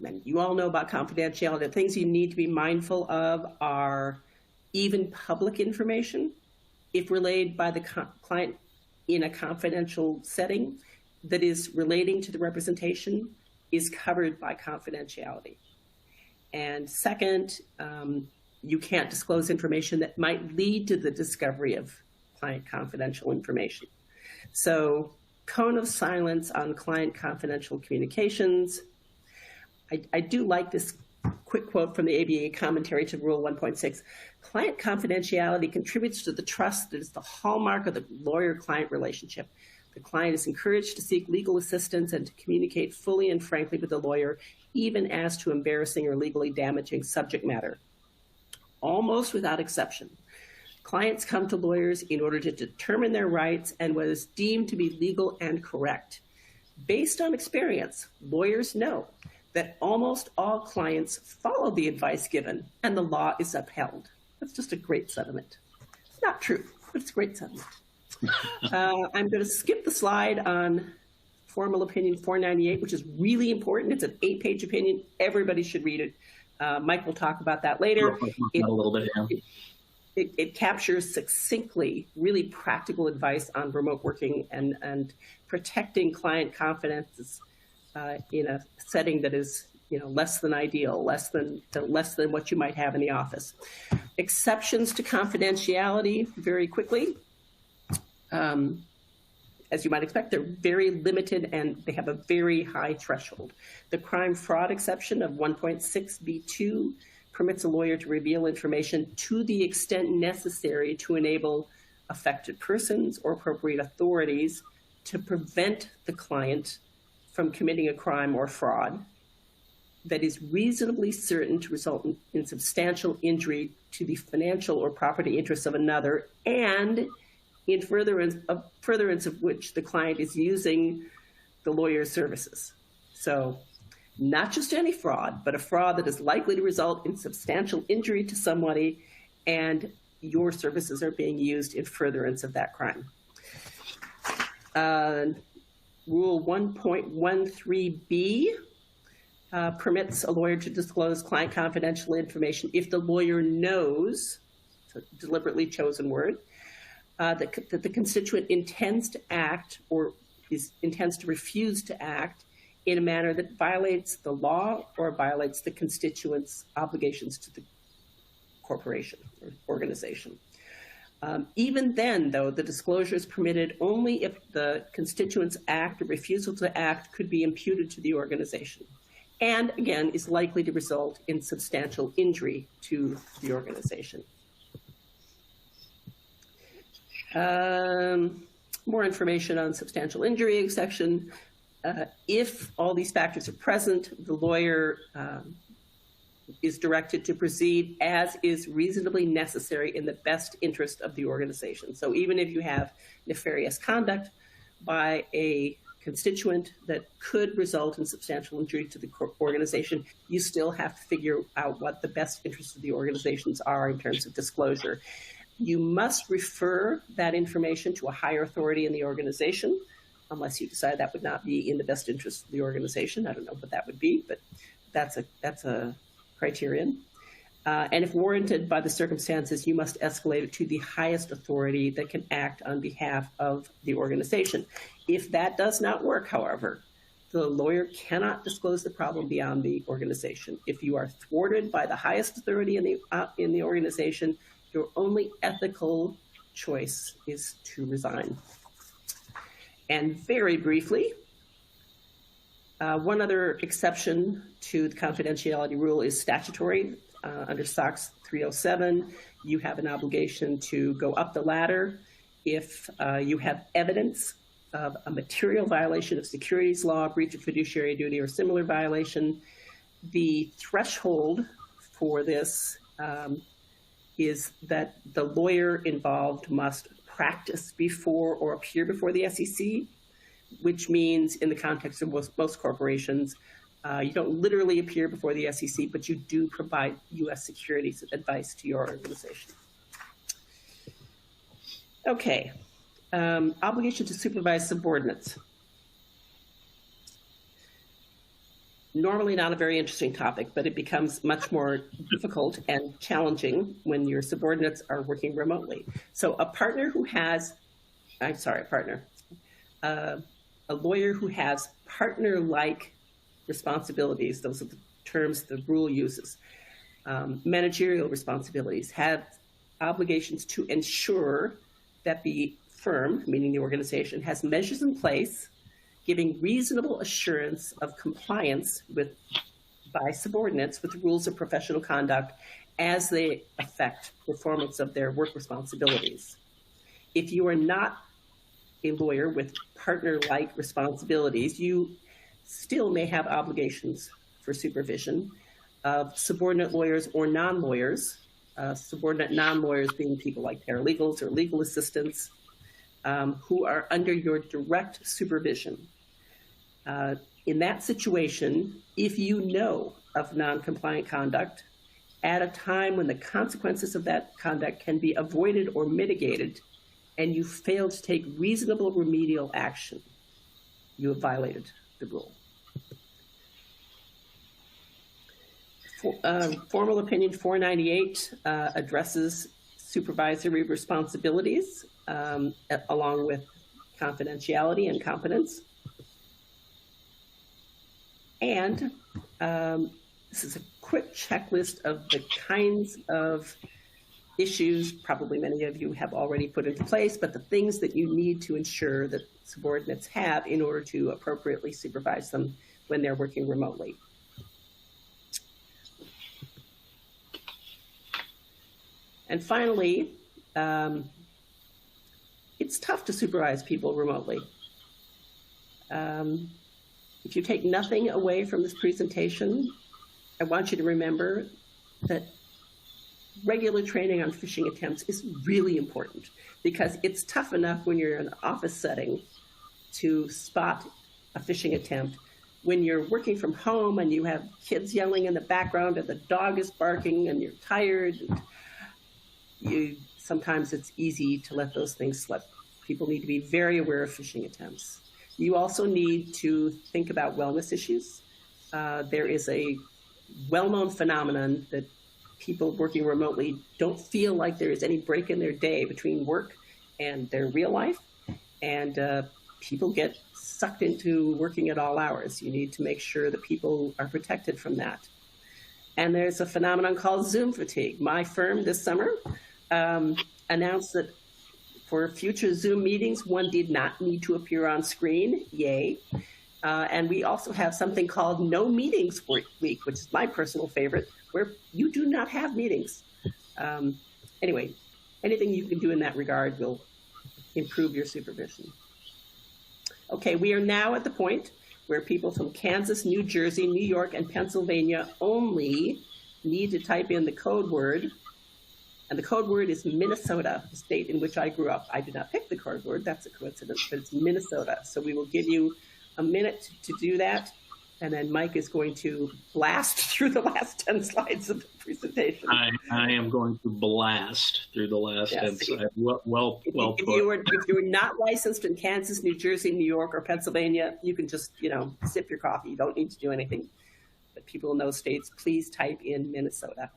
and you all know about confidentiality. The things you need to be mindful of are even public information, if relayed by the client in a confidential setting that is relating to the representation, is covered by confidentiality. And second, you can't disclose information that might lead to the discovery of client confidential information. So, cone of silence on client confidential communications. I do like this quick quote from the ABA commentary to Rule 1.6. Client confidentiality contributes to the trust that is the hallmark of the lawyer-client relationship. The client is encouraged to seek legal assistance and to communicate fully and frankly with the lawyer, even as to embarrassing or legally damaging subject matter. Almost without exception, clients come to lawyers in order to determine their rights and what is deemed to be legal and correct. Based on experience, lawyers know that almost all clients follow the advice given and the law is upheld. That's just a great sentiment. It's not true, but it's a great sentiment. I'm going to skip the slide on Formal Opinion 498, which is really important. It's an 8-page opinion. Everybody should read it. Mike will talk about that later. It captures succinctly really practical advice on remote working and protecting client confidence in a setting that is, less than ideal, less than what you might have in the office. Exceptions to confidentiality, very quickly. As you might expect, they're very limited and they have a very high threshold. The crime fraud exception of 1.6b2 permits a lawyer to reveal information to the extent necessary to enable affected persons or appropriate authorities to prevent the client from committing a crime or fraud that is reasonably certain to result in substantial injury to the financial or property interests of another, and in furtherance of which the client is using the lawyer's services. So not just any fraud, but a fraud that is likely to result in substantial injury to somebody, and your services are being used in furtherance of that crime. Rule 1.13b permits a lawyer to disclose client confidential information if the lawyer knows, it's a deliberately chosen word, that the constituent intends to act or intends to refuse to act in a manner that violates the law or violates the constituent's obligations to the corporation or organization. Even then, though, the disclosure is permitted only if the constituent's act or refusal to act could be imputed to the organization, and again, is likely to result in substantial injury to the organization. More information on substantial injury exception. If all these factors are present, the lawyer is directed to proceed as is reasonably necessary in the best interest of the organization. So even if you have nefarious conduct by a constituent that could result in substantial injury to the organization, you still have to figure out what the best interests of the organizations are in terms of disclosure. You must refer that information to a higher authority in the organization, unless you decide that would not be in the best interest of the organization. I don't know what that would be, but that's a criterion. And if warranted by the circumstances, you must escalate it to the highest authority that can act on behalf of the organization. If that does not work, however, the lawyer cannot disclose the problem beyond the organization. If you are thwarted by the highest authority in the organization, your only ethical choice is to resign. And very briefly, one other exception to the confidentiality rule is statutory. Under SOX 307, you have an obligation to go up the ladder if you have evidence of a material violation of securities law, breach of fiduciary duty, or similar violation. The threshold for this is that the lawyer involved must practice before or appear before the SEC, which means in the context of most corporations, you don't literally appear before the SEC, but you do provide U.S. securities advice to your organization. Okay, obligation to supervise subordinates. Normally not a very interesting topic, but it becomes much more difficult and challenging when your subordinates are working remotely. So a partner who has, a lawyer who has partner-like responsibilities, those are the terms the rule uses, managerial responsibilities, have obligations to ensure that the firm, meaning the organization, has measures in place giving reasonable assurance of compliance by subordinates with the rules of professional conduct as they affect performance of their work responsibilities. If you are not a lawyer with partner-like responsibilities, you still may have obligations for supervision of subordinate lawyers or non-lawyers, subordinate non-lawyers being people like paralegals or legal assistants who are under your direct supervision. In that situation, if you know of non-compliant conduct at a time when the consequences of that conduct can be avoided or mitigated, and you fail to take reasonable remedial action, you have violated the rule. Formal Opinion 498 addresses supervisory responsibilities along with confidentiality and competence. And this is a quick checklist of the kinds of issues probably many of you have already put into place, but the things that you need to ensure that subordinates have in order to appropriately supervise them when they're working remotely. And finally, it's tough to supervise people remotely. If you take nothing away from this presentation, I want you to remember that regular training on phishing attempts is really important, because it's tough enough when you're in an office setting to spot a phishing attempt. When you're working from home and you have kids yelling in the background and the dog is barking and you're tired, sometimes it's easy to let those things slip. People need to be very aware of phishing attempts. You also need to think about wellness issues. There is a well-known phenomenon that people working remotely don't feel like there is any break in their day between work and their real life, and people get sucked into working at all hours. You need to make sure that people are protected from that. And there's a phenomenon called Zoom fatigue. My firm this summer announced that for future Zoom meetings, one did not need to appear on screen. Yay. And we also have something called No Meetings Week, which is my personal favorite, where you do not have meetings. Anyway, anything you can do in that regard will improve your supervision. Okay, we are now at the point where people from Kansas, New Jersey, New York, and Pennsylvania only need to type in the code word. And the code word is Minnesota, the state in which I grew up. I did not pick the code word, that's a coincidence, but it's Minnesota. So we will give you a minute to do that, and then Mike is going to blast through the last 10 slides of the presentation. I am going to blast through the last 10 slides. Well put. If you were not licensed in Kansas, New Jersey, New York, or Pennsylvania, you can just, sip your coffee. You don't need to do anything. But people in those states, please type in Minnesota.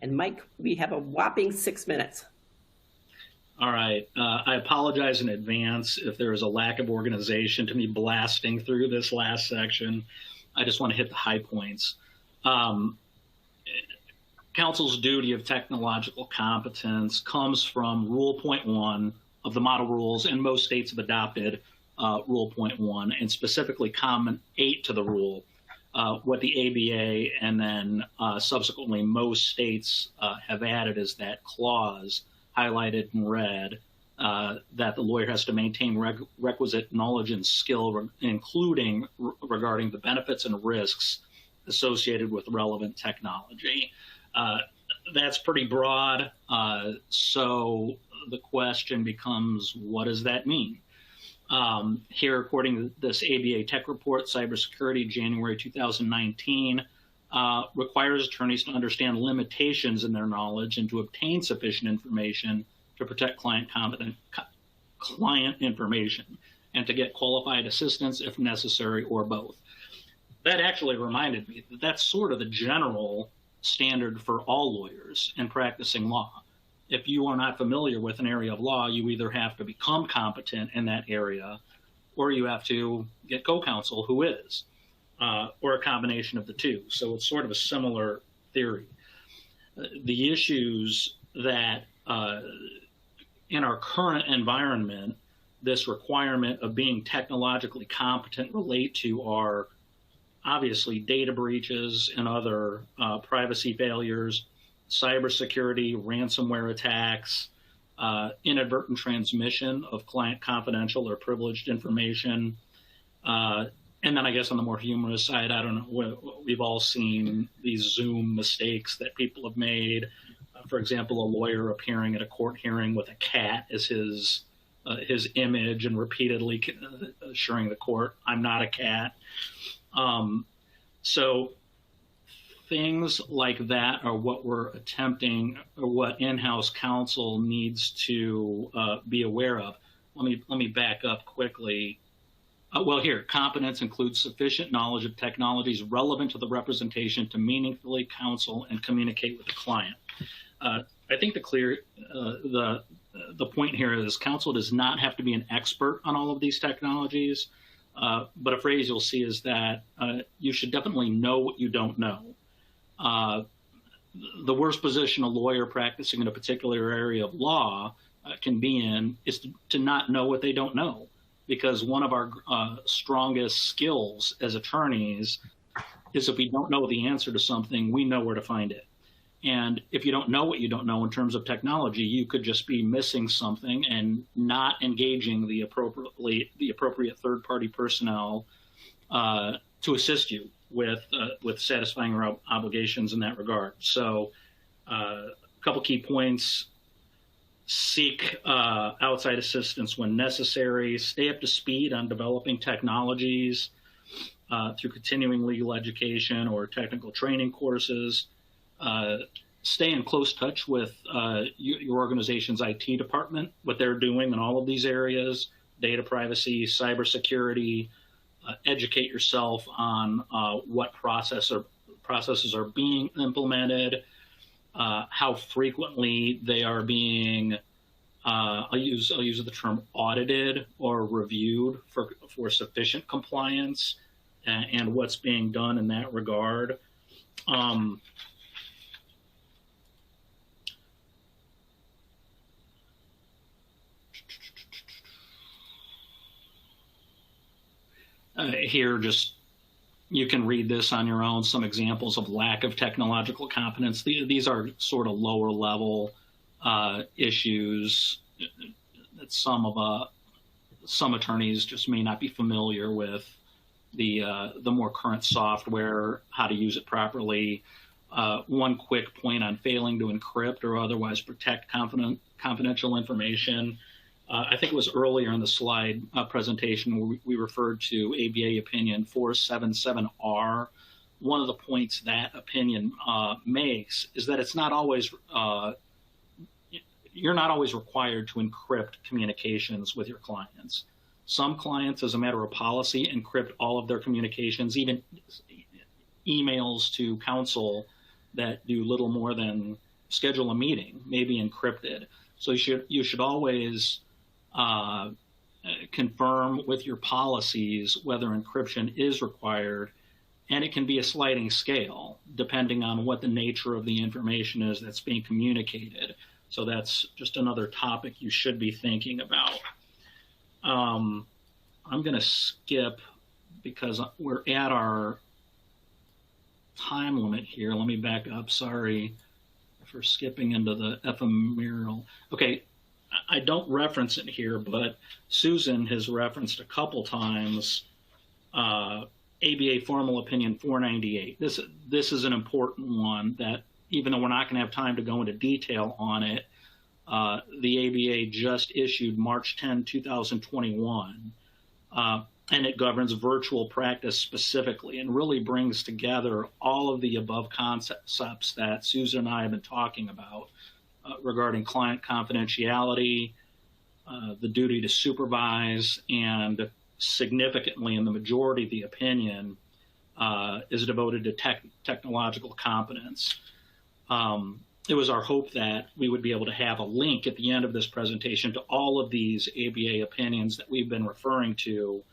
And Mike, we have a whopping 6 minutes. All right. I apologize in advance if there is a lack of organization to me blasting through this last section. I just want to hit the high points. counsel's duty of technological competence comes from Rule Point 1 of the model rules, and most states have adopted Rule Point 1, and specifically Comment 8 to the rule. What the ABA and then subsequently most states have added is that clause highlighted in red that the lawyer has to maintain requisite knowledge and skill, including regarding the benefits and risks associated with relevant technology. That's pretty broad. So the question becomes, what does that mean? Here, according to this ABA Tech Report, Cybersecurity, January 2019, requires attorneys to understand limitations in their knowledge and to obtain sufficient information to protect client information and to get qualified assistance if necessary, or both. That actually reminded me that that's sort of the general standard for all lawyers in practicing law. If you are not familiar with an area of law, you either have to become competent in that area, or you have to get co-counsel who is, or a combination of the two. So it's sort of a similar theory. The issues that in our current environment, this requirement of being technologically competent relate to are obviously data breaches and other privacy failures, cybersecurity, ransomware attacks, inadvertent transmission of client confidential or privileged information. And then I guess on the more humorous side, I don't know, we've all seen these Zoom mistakes that people have made. For example, a lawyer appearing at a court hearing with a cat as his image and repeatedly assuring the court, I'm not a cat. So things like that are what we're attempting, or what in-house counsel needs to be aware of. Let me back up quickly. Well, here, competence includes sufficient knowledge of technologies relevant to the representation to meaningfully counsel and communicate with the client. I think the point here is counsel does not have to be an expert on all of these technologies, but a phrase you'll see is that you should definitely know what you don't know. The worst position a lawyer practicing in a particular area of law can be in is to not know what they don't know, because one of our strongest skills as attorneys is if we don't know the answer to something, we know where to find it. And if you don't know what you don't know in terms of technology, you could just be missing something and not engaging the appropriate third-party personnel to assist you with satisfying your obligations in that regard. So a couple key points: seek outside assistance when necessary, stay up to speed on developing technologies through continuing legal education or technical training courses. Stay in close touch with your organization's IT department, what they're doing in all of these areas, data privacy, cybersecurity. Educate yourself on what processes are being implemented, how frequently they are being, I'll use the term audited or reviewed for sufficient compliance, and what's being done in that regard. Here, just you can read this on your own, some examples of lack of technological competence. These are sort of lower level issues that some attorneys just may not be familiar with the more current software, how to use it properly. One quick point on failing to encrypt or otherwise protect confidential information. I think it was earlier in the slide presentation where we referred to ABA opinion 477R. One of the points that opinion makes is that it's not always, you're not always required to encrypt communications with your clients. Some clients, as a matter of policy, encrypt all of their communications, even emails to counsel that do little more than schedule a meeting, may be encrypted. So you should always confirm with your policies whether encryption is required, and it can be a sliding scale depending on what the nature of the information is that's being communicated. So that's just another topic you should be thinking about. I'm going to skip because we're at our time limit here. Let me back up. Sorry for skipping into the ephemeral. Okay, I don't reference it here, but Susan has referenced a couple times ABA Formal Opinion 498. This is an important one that, even though we're not going to have time to go into detail on it, the ABA just issued March 10, 2021, and it governs virtual practice specifically and really brings together all of the above concepts that Susan and I have been talking about regarding client confidentiality, the duty to supervise, and significantly in the majority of the opinion is devoted to technological competence. It was our hope that we would be able to have a link at the end of this presentation to all of these ABA opinions that we've been referring to,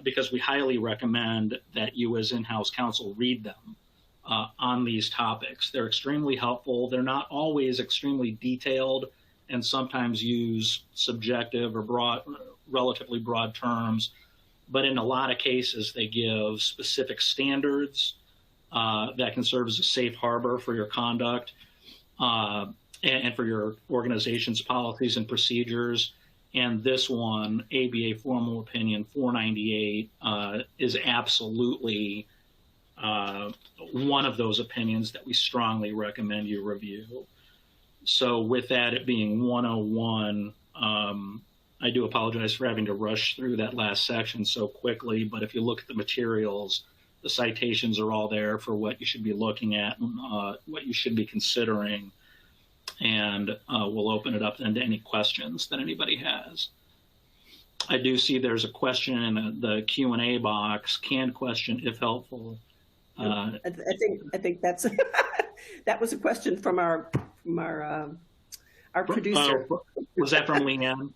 because we highly recommend that you as in-house counsel read them on these topics. They're extremely helpful. They're not always extremely detailed and sometimes use subjective or relatively broad terms, but in a lot of cases they give specific standards that can serve as a safe harbor for your conduct and for your organization's policies and procedures. And this one, ABA Formal Opinion 498, is absolutely one of those opinions that we strongly recommend you review. So with that, it being 101, I do apologize for having to rush through that last section so quickly, but if you look at the materials, the citations are all there for what you should be looking at and what you should be considering. And we'll open it up then to any questions that anybody has. I do see there's a question in the Q&A box, canned question if helpful. I think that's that was a question from our producer. Was that from Leanne?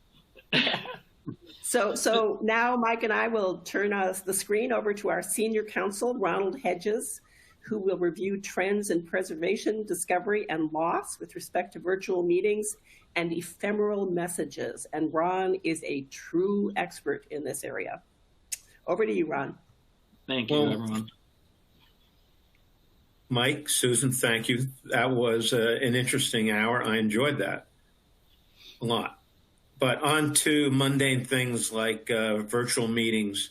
So now Mike and I will turn the screen over to our senior counsel, Ronald Hedges, who will review trends in preservation, discovery, and loss with respect to virtual meetings and ephemeral messages. And Ron is a true expert in this area. Over to you, Ron. Thank you, everyone. Mike, Susan, thank you. That was an interesting hour. I enjoyed that a lot. But on to mundane things like virtual meetings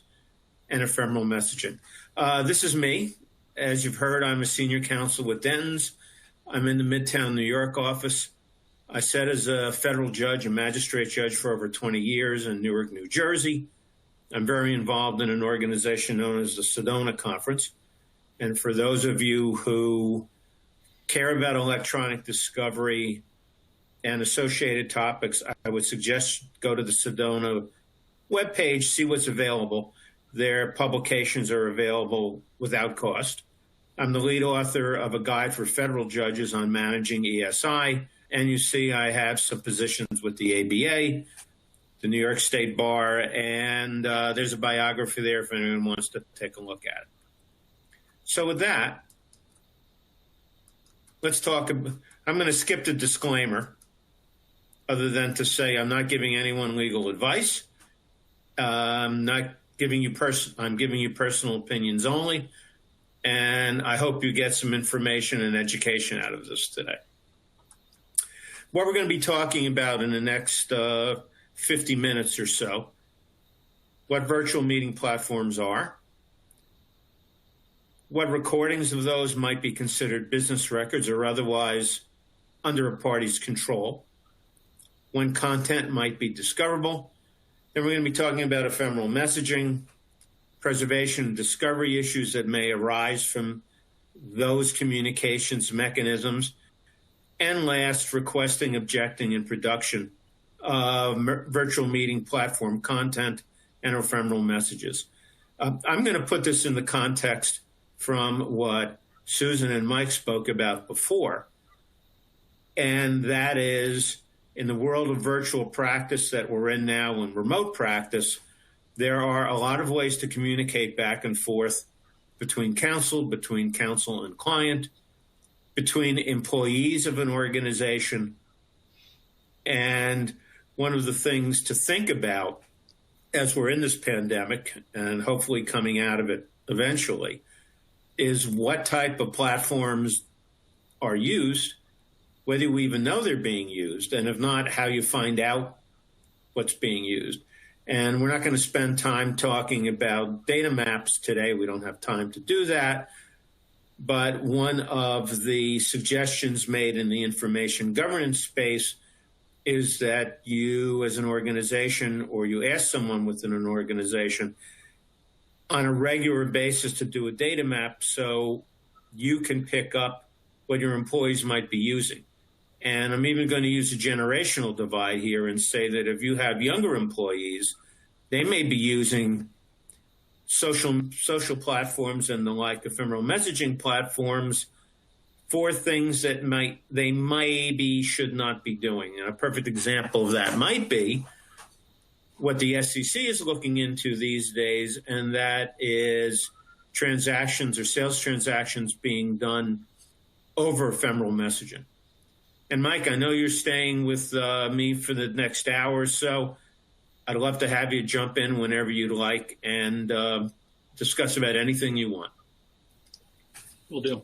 and ephemeral messaging. This is me. As you've heard, I'm a senior counsel with Dentons. I'm in the Midtown New York office. I sat as a federal judge, a magistrate judge for over 20 years in Newark, New Jersey. I'm very involved in an organization known as the Sedona Conference. And for those of you who care about electronic discovery and associated topics, I would suggest go to the Sedona webpage, see what's available. Their publications are available without cost. I'm the lead author of a guide for federal judges on managing ESI, and you see I have some positions with the ABA, the New York State Bar, and there's a biography there if anyone wants to take a look at it. So with that, let's talk. I'm going to skip the disclaimer, other than to say I'm not giving anyone legal advice. I'm giving you personal opinions only, and I hope you get some information and education out of this today. What we're going to be talking about in the next 50 minutes or so, what virtual meeting platforms are, what recordings of those might be considered business records or otherwise under a party's control, when content might be discoverable. Then we're going to be talking about ephemeral messaging, preservation and discovery issues that may arise from those communications mechanisms, and last, requesting, objecting, and production of virtual meeting platform content and ephemeral messages. I'm going to put this in the context from what Susan and Mike spoke about before, and that is, in the world of virtual practice that we're in now and remote practice, there are a lot of ways to communicate back and forth between counsel and client, between employees of an organization. And one of the things to think about as we're in this pandemic and hopefully coming out of it eventually is what type of platforms are used, whether we even know they're being used, and if not, how you find out what's being used. And we're not going to spend time talking about data maps today. We don't have time to do that. But one of the suggestions made in the information governance space is that you as an organization, or you ask someone within an organization on a regular basis to do a data map so you can pick up what your employees might be using. And I'm even going to use a generational divide here and say that if you have younger employees, they may be using social platforms and the like, ephemeral messaging platforms, for things that they maybe should not be doing. And a perfect example of that might be what the SEC is looking into these days, and that is transactions or sales transactions being done over ephemeral messaging. And Mike, I know you're staying with me for the next hour or so. I'd love to have you jump in whenever you'd like and discuss about anything you want. Will do.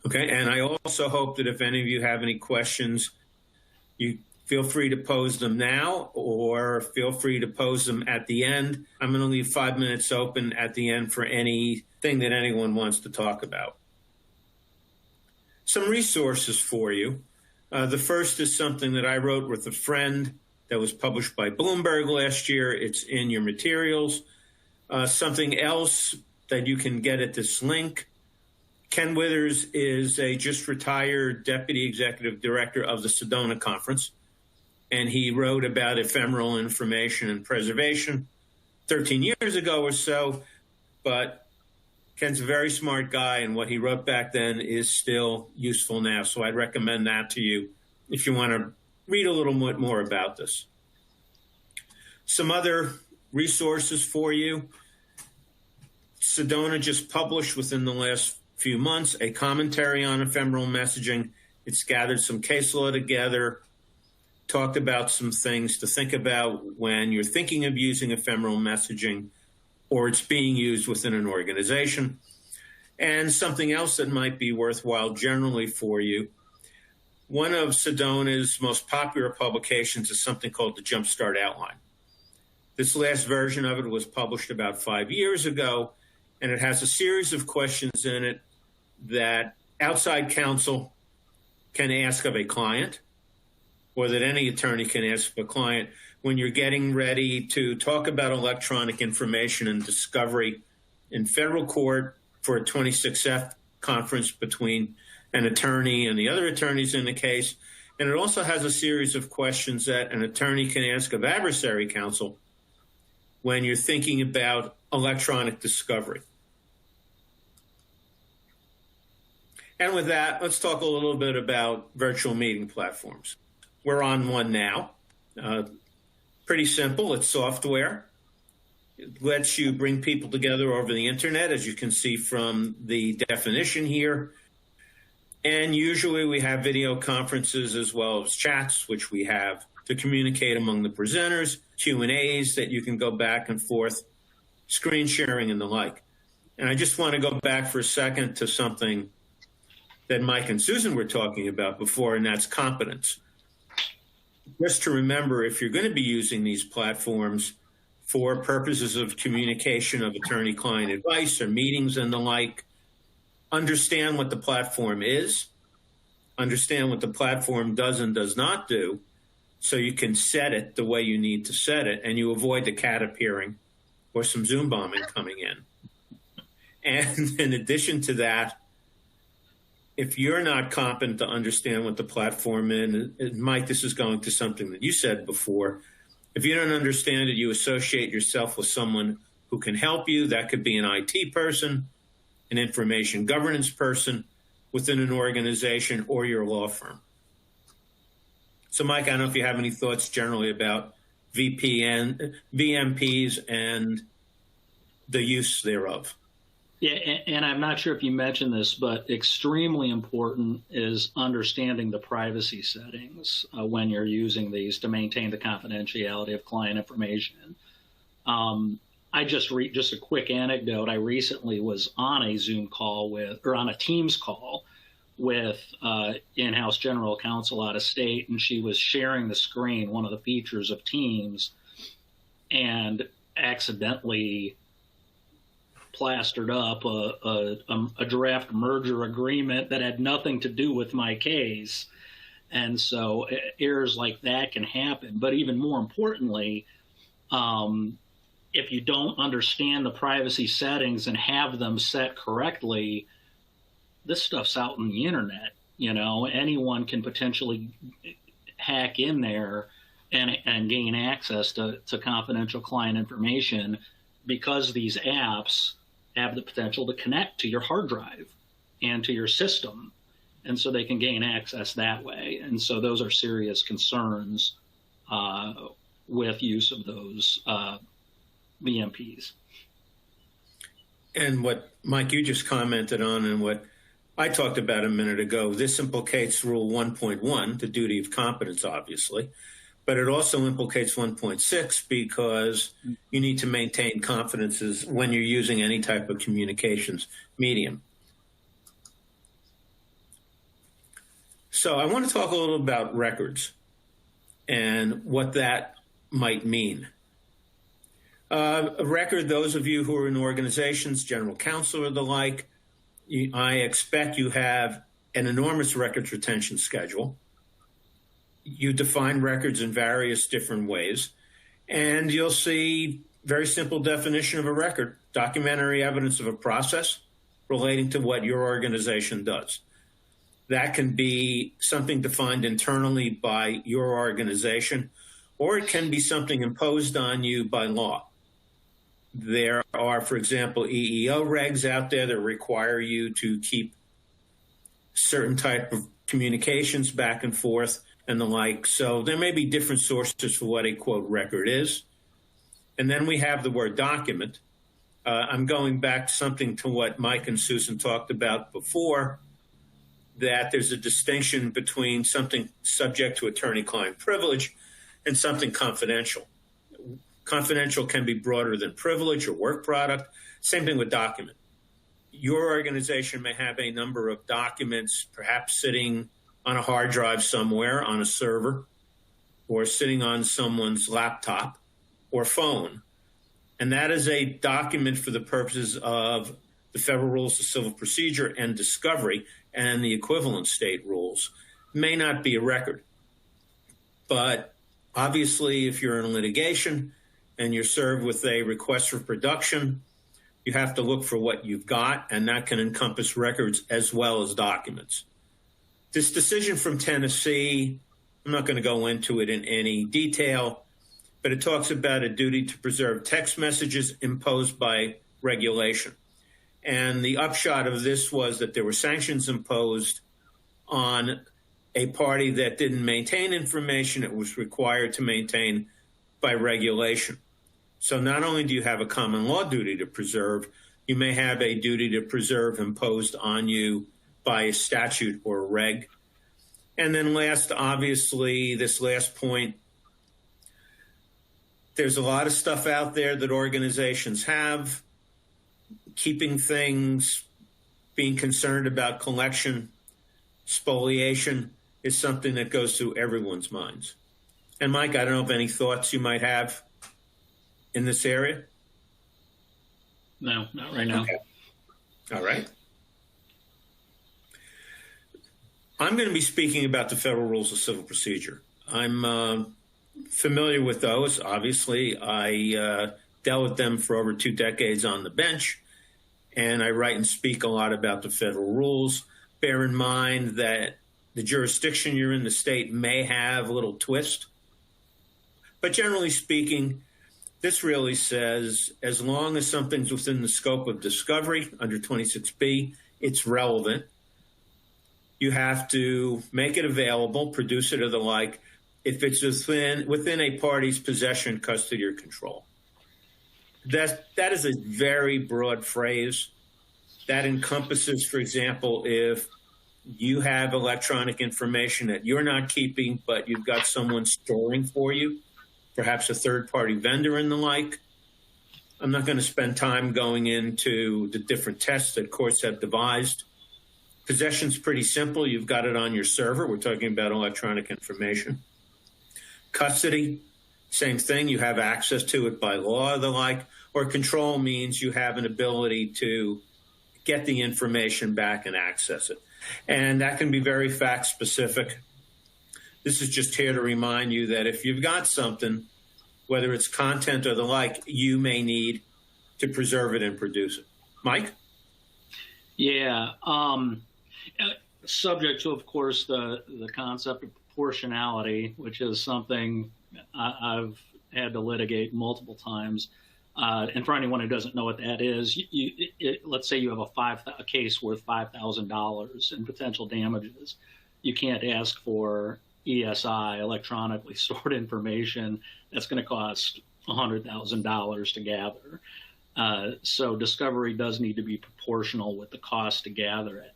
Okay, and I also hope that if any of you have any questions, you feel free to pose them now or feel free to pose them at the end. I'm going to leave 5 minutes open at the end for anything that anyone wants to talk about. Some resources for you. The first is something that I wrote with a friend that was published by Bloomberg last year. It's in your materials. Something else that you can get at this link. Ken Withers is a just retired deputy executive director of the Sedona Conference, and he wrote about ephemeral information and preservation 13 years ago or so, but Ken's a very smart guy, and what he wrote back then is still useful now. So I'd recommend that to you if you want to read a little bit more about this. Some other resources for you. Sedona just published within the last few months a commentary on ephemeral messaging. It's gathered some case law together, talked about some things to think about when you're thinking of using ephemeral messaging or it's being used within an organization. And something else that might be worthwhile generally for you. One of Sedona's most popular publications is something called the Jumpstart Outline. This last version of it was published about 5 years ago, and it has a series of questions in it that outside counsel can ask of a client, or that any attorney can ask of a client when you're getting ready to talk about electronic information and discovery in federal court for a 26F conference between an attorney and the other attorneys in the case. And it also has a series of questions that an attorney can ask of adversary counsel when you're thinking about electronic discovery. And with that, let's talk a little bit about virtual meeting platforms. We're on one now. Pretty simple. It's software. It lets you bring people together over the internet, as you can see from the definition here. And usually we have video conferences as well as chats, which we have to communicate among the presenters, Q&As that you can go back and forth, screen sharing and the like. And I just want to go back for a second to something that Mike and Susan were talking about before, and that's competence. Just to remember, if you're going to be using these platforms for purposes of communication of attorney-client advice or meetings and the like, understand what the platform is, understand what the platform does and does not do, so you can set it the way you need to set it, and you avoid the cat appearing or some Zoom bombing coming in. And in addition to that, if you're not competent to understand what the platform is, and Mike, this is going to something that you said before, if you don't understand it, you associate yourself with someone who can help you. That could be an IT person, an information governance person within an organization, or your law firm. So, Mike, I don't know if you have any thoughts generally about VMPs and the use thereof. Yeah, and I'm not sure if you mentioned this, but extremely important is understanding the privacy settings when you're using these to maintain the confidentiality of client information. I just a quick anecdote. I recently was on a Zoom call on a Teams call with in-house general counsel out of state, and she was sharing the screen, one of the features of Teams, and accidentally plastered up a draft merger agreement that had nothing to do with my case. And so errors like that can happen. But even more importantly, if you don't understand the privacy settings and have them set correctly, this stuff's out on the internet. Anyone can potentially hack in there and gain access to confidential client information, because these apps have the potential to connect to your hard drive and to your system. And so they can gain access that way. And so those are serious concerns with use of those VMPs. And what, Mike, you just commented on, and what I talked about a minute ago, this implicates Rule 1.1, the duty of competence, obviously. But it also implicates 1.6 because you need to maintain confidences when you're using any type of communications medium. So I want to talk a little about records and what that might mean. A record, those of you who are in organizations, general counsel or the like, I expect you have an enormous records retention schedule. You define records in various different ways, and you'll see very simple definition of a record: documentary evidence of a process relating to what your organization does. That can be something defined internally by your organization, or it can be something imposed on you by law. There are, for example, EEO regs out there that require you to keep certain type of communications back and forth and the like. So there may be different sources for what a, quote, record is. And then we have the word document. I'm going back to what Mike and Susan talked about before, that there's a distinction between something subject to attorney-client privilege and something confidential. Confidential can be broader than privilege or work product. Same thing with document. Your organization may have a number of documents, perhaps sitting on a hard drive somewhere on a server, or sitting on someone's laptop or phone. And that is a document for the purposes of the federal rules of civil procedure and discovery and the equivalent state rules. It may not be a record. But obviously, if you're in litigation and you're served with a request for production, you have to look for what you've got, and that can encompass records as well as documents. This decision from Tennessee, I'm not going to go into it in any detail, but it talks about a duty to preserve text messages imposed by regulation. And the upshot of this was that there were sanctions imposed on a party that didn't maintain information it was required to maintain by regulation. So not only do you have a common law duty to preserve, you may have a duty to preserve imposed on you by a statute or a reg. And then last, obviously, this last point, there's a lot of stuff out there that organizations have. Keeping things, being concerned about collection, spoliation is something that goes through everyone's minds. And Mike, I don't know if any thoughts you might have in this area? No, not right now. Okay. All right. I'm going to be speaking about the federal rules of civil procedure. I'm familiar with those. Obviously, I dealt with them for over 2 decades on the bench, and I write and speak a lot about the federal rules. Bear in mind that the jurisdiction you're in, the state, may have a little twist. But generally speaking, this really says as long as something's within the scope of discovery under 26B, it's relevant. You have to make it available, produce it or the like, if it's within a party's possession, custody, or control. That is a very broad phrase. That encompasses, for example, if you have electronic information that you're not keeping, but you've got someone storing for you, perhaps a third-party vendor and the like. I'm not going to spend time going into the different tests that courts have devised. Possession's pretty simple. You've got it on your server. We're talking about electronic information. Custody, same thing. You have access to it by law or the like. Or control means you have an ability to get the information back and access it. And that can be very fact-specific. This is just here to remind you that if you've got something, whether it's content or the like, you may need to preserve it and produce it. Mike? Yeah. Subject to, of course, the concept of proportionality, which is something I've had to litigate multiple times. And for anyone who doesn't know what that is, let's say you have a case worth $5,000 in potential damages. You can't ask for ESI, electronically stored information, that's going to cost $100,000 to gather. So discovery does need to be proportional with the cost to gather it.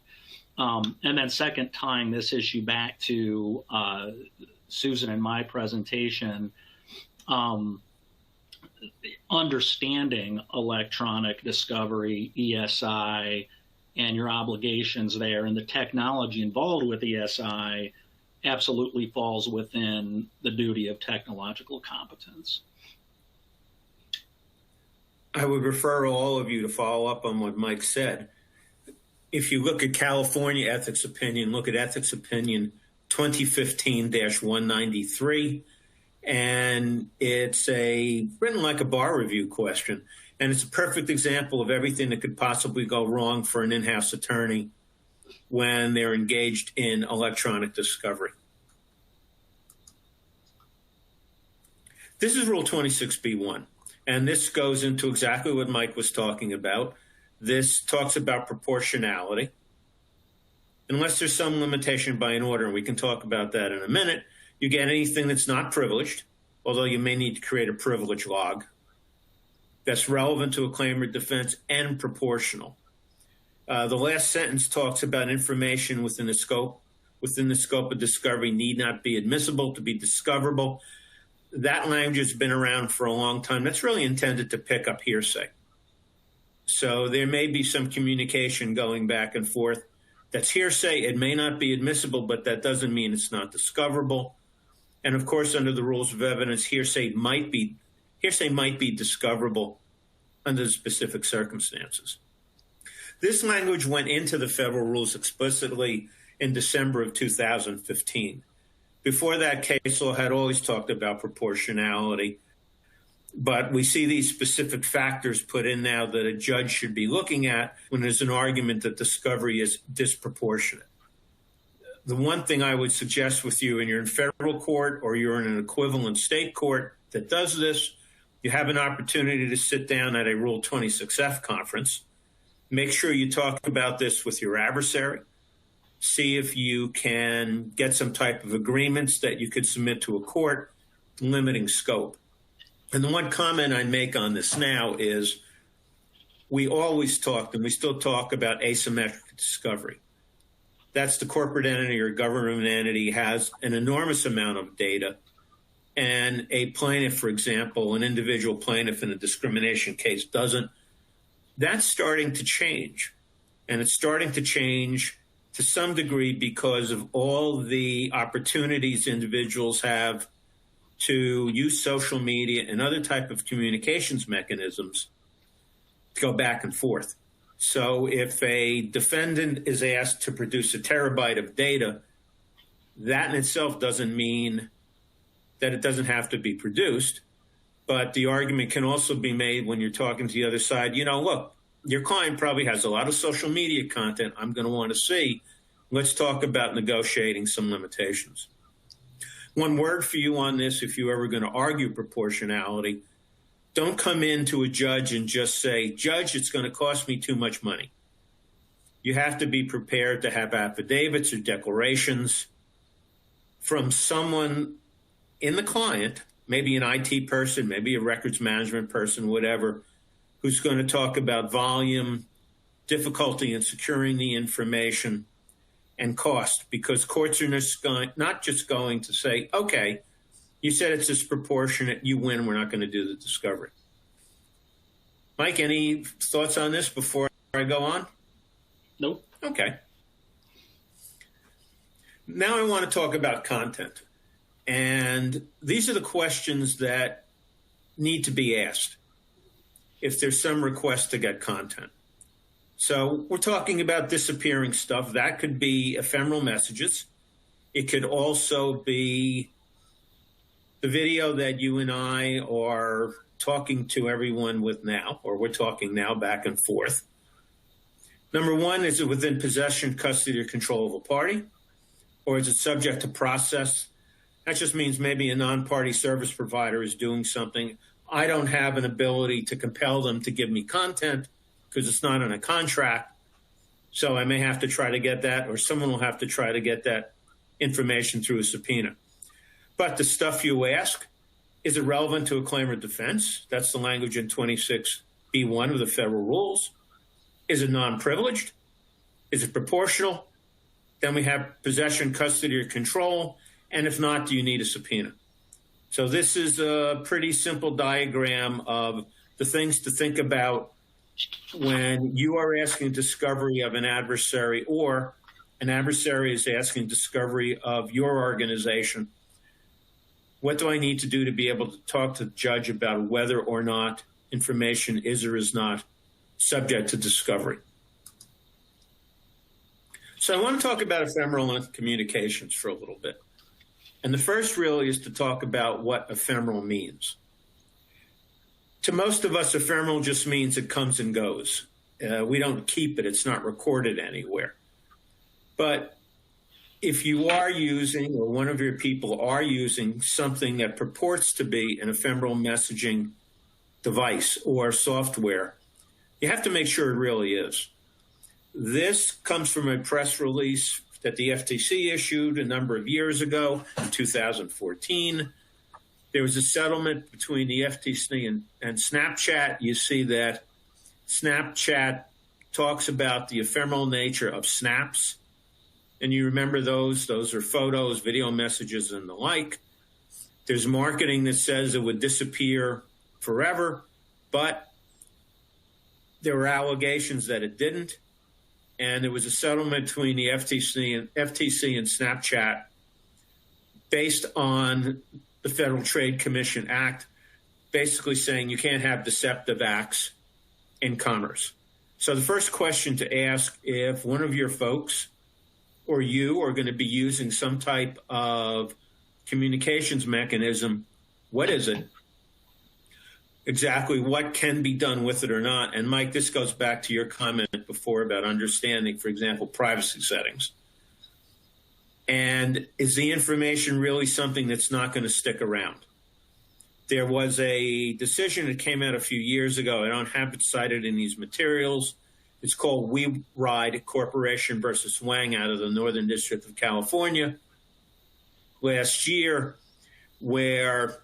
And then second, tying this issue back to Susan and my presentation, understanding electronic discovery, ESI, and your obligations there, and the technology involved with ESI absolutely falls within the duty of technological competence. I would refer all of you to follow up on what Mike said. If you look at California ethics opinion, look at ethics opinion 2015-193. And it's written like a bar review question. And it's a perfect example of everything that could possibly go wrong for an in-house attorney when they're engaged in electronic discovery. This is Rule 26B1, and this goes into exactly what Mike was talking about. This talks about proportionality. Unless there's some limitation by an order, and we can talk about that in a minute, you get anything that's not privileged, although you may need to create a privilege log, that's relevant to a claim or defense and proportional. The last sentence talks about information within the scope of discovery need not be admissible to be discoverable. That language has been around for a long time. That's really intended to pick up hearsay. So there may be some communication going back and forth. That's hearsay. It may not be admissible, but that doesn't mean it's not discoverable. And of course, under the rules of evidence, hearsay might be discoverable under specific circumstances. This language went into the federal rules explicitly in December of 2015. Before that, case law had always talked about proportionality, but we see these specific factors put in now that a judge should be looking at when there's an argument that discovery is disproportionate. The one thing I would suggest with you, and you're in federal court or you're in an equivalent state court that does this, you have an opportunity to sit down at a Rule 26F conference. Make sure you talk about this with your adversary. See if you can get some type of agreements that you could submit to a court limiting scope. And the one comment I make on this now is we always talked, and we still talk about asymmetric discovery. That's the corporate entity or government entity has an enormous amount of data, and a plaintiff, for example, an individual plaintiff in a discrimination case doesn't. That's starting to change, and it's starting to change to some degree because of all the opportunities individuals have to use social media and other type of communications mechanisms to go back and forth. So if a defendant is asked to produce a terabyte of data, that in itself doesn't mean that it doesn't have to be produced. But the argument can also be made when you're talking to the other side, look, your client probably has a lot of social media content I'm going to want to see. Let's talk about negotiating some limitations. One word for you on this, if you're ever going to argue proportionality, don't come into a judge and just say, Judge, it's going to cost me too much money. You have to be prepared to have affidavits or declarations from someone in the client, maybe an IT person, maybe a records management person, whatever, who's going to talk about volume, difficulty in securing the information, and cost, because courts are not just going to say, okay, you said it's disproportionate, you win, we're not going to do the discovery. Mike, any thoughts on this before I go on? Nope. Okay. Now I want to talk about content. And these are the questions that need to be asked if there's some request to get content. So we're talking about disappearing stuff. That could be ephemeral messages. It could also be the video that you and I are talking to everyone with now, or we're talking now back and forth. Number one, is it within possession, custody, or control of a party? Or is it subject to process? That just means maybe a non-party service provider is doing something. I don't have an ability to compel them to give me content because it's not in a contract. So I may have to try to get that, or someone will have to try to get that information through a subpoena. But the stuff you ask, is it relevant to a claim or defense? That's the language in 26B1 of the federal rules. Is it non-privileged? Is it proportional? Then we have possession, custody, or control. And if not, do you need a subpoena? So this is a pretty simple diagram of the things to think about when you are asking discovery of an adversary, or an adversary is asking discovery of your organization. What do I need to do to be able to talk to the judge about whether or not information is or is not subject to discovery? So I want to talk about ephemeral communications for a little bit. And the first really is to talk about what ephemeral means. To most of us, ephemeral just means it comes and goes. We don't keep it. It's not recorded anywhere. But if you are using, or one of your people are using, something that purports to be an ephemeral messaging device or software, you have to make sure it really is. This comes from a press release that the FTC issued a number of years ago, in 2014. There was a settlement between the FTC and Snapchat. You see that Snapchat talks about the ephemeral nature of snaps. And you remember those are photos, video messages, and the like. There's marketing that says it would disappear forever, but there were allegations that it didn't. And there was a settlement between the FTC and Snapchat based on the Federal Trade Commission Act, basically saying you can't have deceptive acts in commerce. So the first question to ask, if one of your folks or you are going to be using some type of communications mechanism, what is it? Exactly what can be done with it or not. And Mike, this goes back to your comment before about understanding, for example, privacy settings. And is the information really something that's not going to stick around? There was a decision that came out a few years ago. I don't have it cited in these materials. It's called We Ride Corporation versus Wang out of the Northern District of California last year, where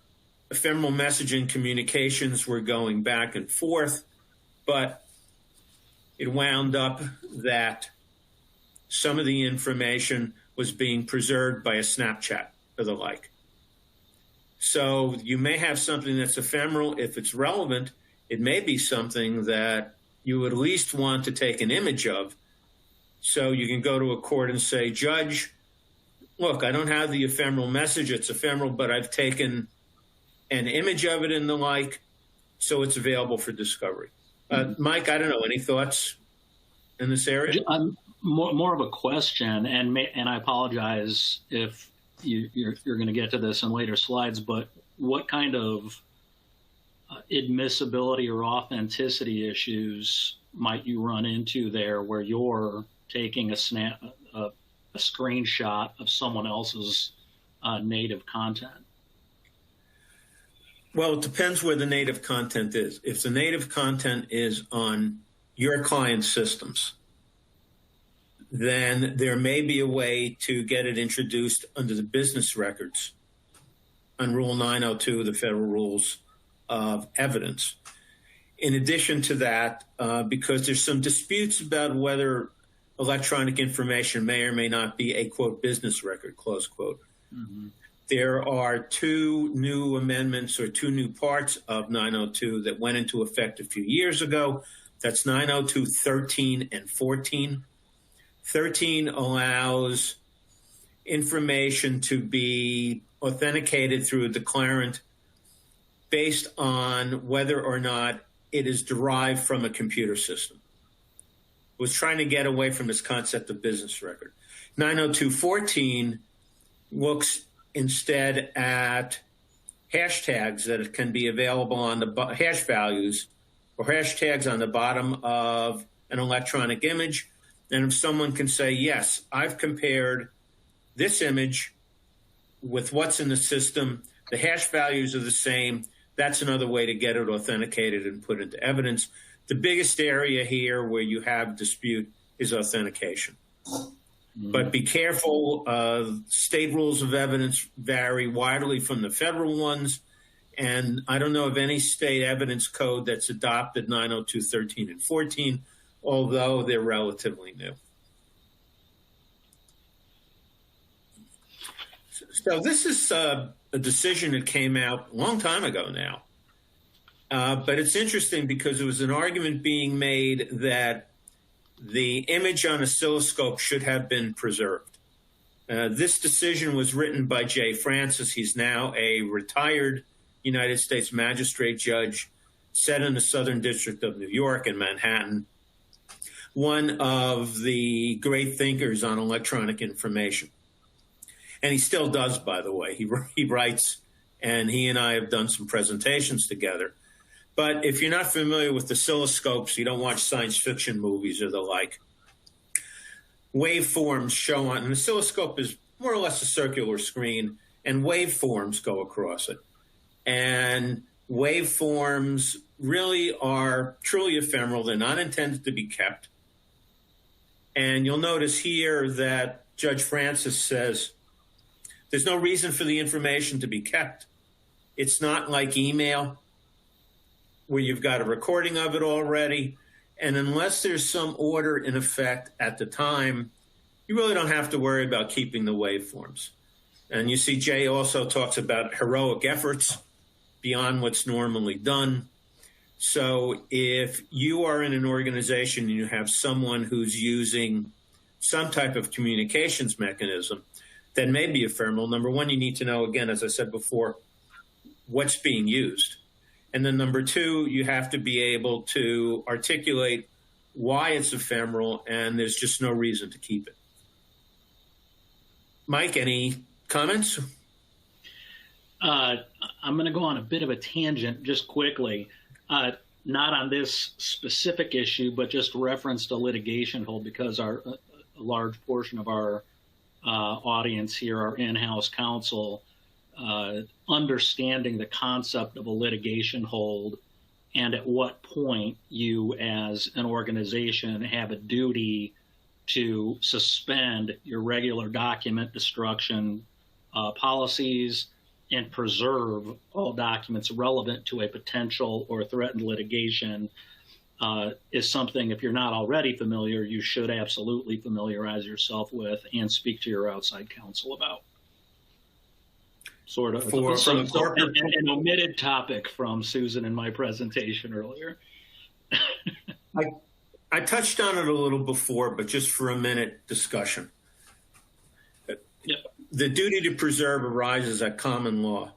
ephemeral messaging communications were going back and forth, but it wound up that some of the information was being preserved by a Snapchat or the like. So you may have something that's ephemeral. If it's relevant, it may be something that you would at least want to take an image of. So you can go to a court and say, Judge, look, I don't have the ephemeral message. It's ephemeral, but I've taken an image of it and the like, so it's available for discovery. Mike, I don't know, any thoughts in this area? More of a question, and I apologize if you're going to get to this in later slides, but what kind of admissibility or authenticity issues might you run into there where you're taking a screenshot of someone else's native content? Well, it depends where the native content is. If the native content is on your client's systems, then there may be a way to get it introduced under the business records on Rule 902 of the Federal Rules of Evidence. in addition to that, because there's some disputes about whether electronic information may or may not be a, quote, business record, close quote. Mm-hmm. There are two new amendments or two new parts of 902 that went into effect a few years ago. That's 902.13 and 14. 13 allows information to be authenticated through a declarant based on whether or not it is derived from a computer system. It was trying to get away from this concept of business record. 902.14 looks instead at hashtags that can be available on the hash values or hashtags on the bottom of an electronic image. And if someone can say, yes, I've compared this image with what's in the system, the hash values are the same, that's another way to get it authenticated and put into evidence. The biggest area here where you have dispute is authentication. Mm-hmm. But be careful. State rules of evidence vary widely from the federal ones. And I don't know of any state evidence code that's adopted 902.13 and 14, although they're relatively new. So this is a decision that came out a long time ago now. But it's interesting because there was an argument being made that the image on oscilloscope should have been preserved. This decision was written by Jay Francis. He's now a retired United States magistrate judge, set in the Southern District of New York in Manhattan, one of the great thinkers on electronic information. And he still does, by the way. He writes, and he and I have done some presentations together. But if you're not familiar with oscilloscopes, you don't watch science fiction movies or the like, waveforms show on an oscilloscope is more or less a circular screen, and waveforms go across it. And waveforms really are truly ephemeral. They're not intended to be kept. And you'll notice here that Judge Francis says there's no reason for the information to be kept. It's not like email where you've got a recording of it already. And unless there's some order in effect at the time, you really don't have to worry about keeping the waveforms. And you see Jay also talks about heroic efforts beyond what's normally done. So if you are in an organization and you have someone who's using some type of communications mechanism that may be ephemeral, number one, you need to know, again, as I said before, what's being used. And then number two, you have to be able to articulate why it's ephemeral, and there's just no reason to keep it. Mike, any comments? I'm going to go on a bit of a tangent just quickly, not on this specific issue, but just reference to litigation hold, because a large portion of our audience here are in-house counsel. Understanding the concept of a litigation hold and at what point you as an organization have a duty to suspend your regular document destruction policies and preserve all documents relevant to a potential or threatened litigation is something, if you're not already familiar, you should absolutely familiarize yourself with and speak to your outside counsel about. Sort of an omitted topic from Susan in my presentation earlier. I touched on it a little before, but just for a minute discussion. Yep. The duty to preserve arises at common law,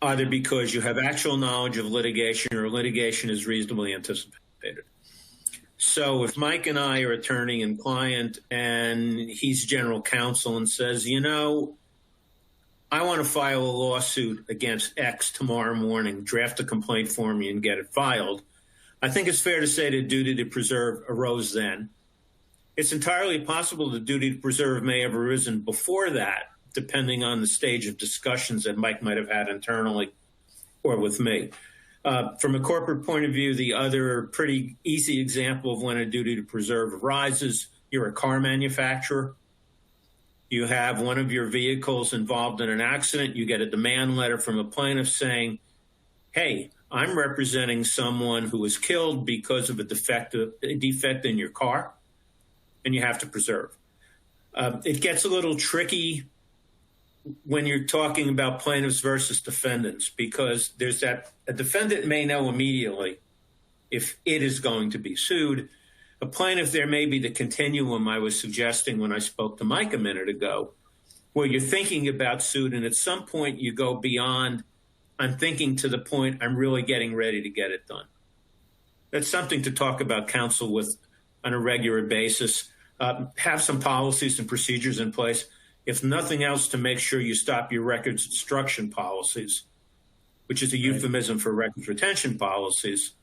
either because you have actual knowledge of litigation or litigation is reasonably anticipated. So if Mike and I are attorney and client and he's general counsel and says, you know, I want to file a lawsuit against X tomorrow morning, draft a complaint for me and get it filed, I think it's fair to say the duty to preserve arose then. It's entirely possible the duty to preserve may have arisen before that, depending on the stage of discussions that Mike might have had internally or with me. From a corporate point of view, the other pretty easy example of when a duty to preserve arises, you're a car manufacturer. You have one of your vehicles involved in an accident. You get a demand letter from a plaintiff saying, hey, I'm representing someone who was killed because of a defect in your car, and you have to preserve. It gets a little tricky when you're talking about plaintiffs versus defendants, because there's that a defendant may know immediately if it is going to be sued. A plaintiff, there may be the continuum I was suggesting when I spoke to Mike a minute ago, where you're thinking about suit, and at some point you go beyond, I'm thinking to the point I'm really getting ready to get it done. That's something to talk about counsel with on a regular basis. Have some policies and procedures in place, if nothing else, to make sure you stop your records destruction policies, which is a euphemism for records retention policies,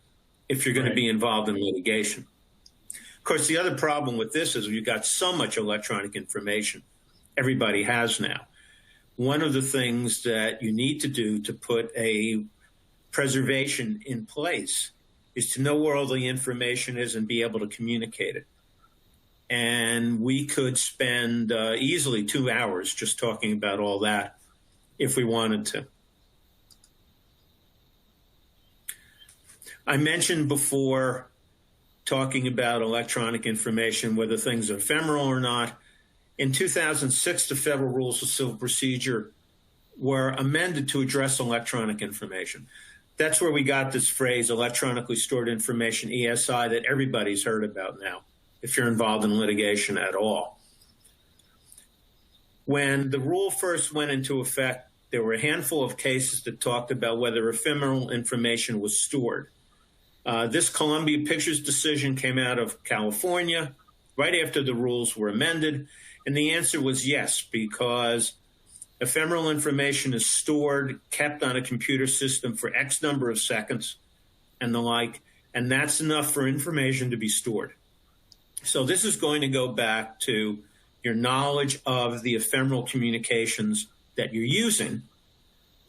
if you're going to be involved in litigation. Of course, the other problem with this is you've got so much electronic information everybody has now. One of the things that you need to do to put a preservation in place is to know where all the information is and be able to communicate it. And we could spend easily 2 hours just talking about all that if we wanted to. I mentioned before, talking about electronic information, whether things are ephemeral or not. In 2006, the Federal Rules of Civil Procedure were amended to address electronic information. That's where we got this phrase, electronically stored information, ESI, that everybody's heard about now, if you're involved in litigation at all. When the rule first went into effect, there were a handful of cases that talked about whether ephemeral information was stored. This Columbia Pictures decision came out of California right after the rules were amended, and the answer was yes, because ephemeral information is stored, kept on a computer system for X number of seconds and the like, and that's enough for information to be stored. So this is going to go back to your knowledge of the ephemeral communications that you're using,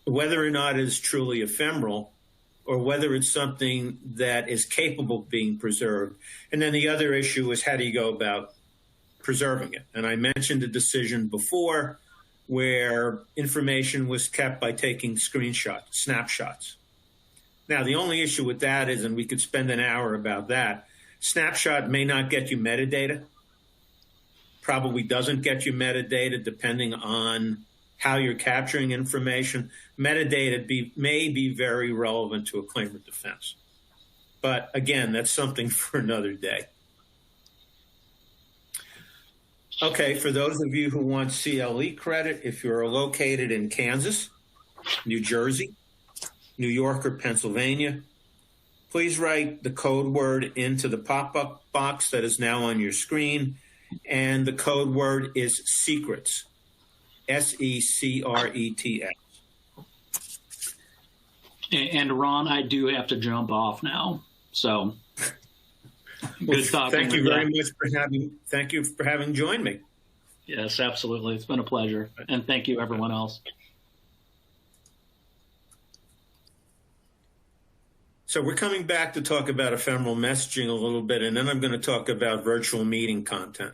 whether or not it is truly ephemeral, or whether it's something that is capable of being preserved. And then the other issue is, how do you go about preserving it? And I mentioned a decision before where information was kept by taking screenshots, snapshots. Now, the only issue with that is, and we could spend an hour about that, snapshot may not get you metadata, probably doesn't get you metadata depending on how you're capturing information. Metadata may be very relevant to a claim of defense. But again, that's something for another day. Okay, for those of you who want CLE credit, if you're located in Kansas, New Jersey, New York, or Pennsylvania, please write the code word into the pop-up box that is now on your screen, and the code word is secrets, SECRETS. And Ron, I do have to jump off now, so good talking. Thank you very much for having joined me. Yes, absolutely. It's been a pleasure, and thank you, everyone else. So we're coming back to talk about ephemeral messaging a little bit, and then I'm going to talk about virtual meeting content.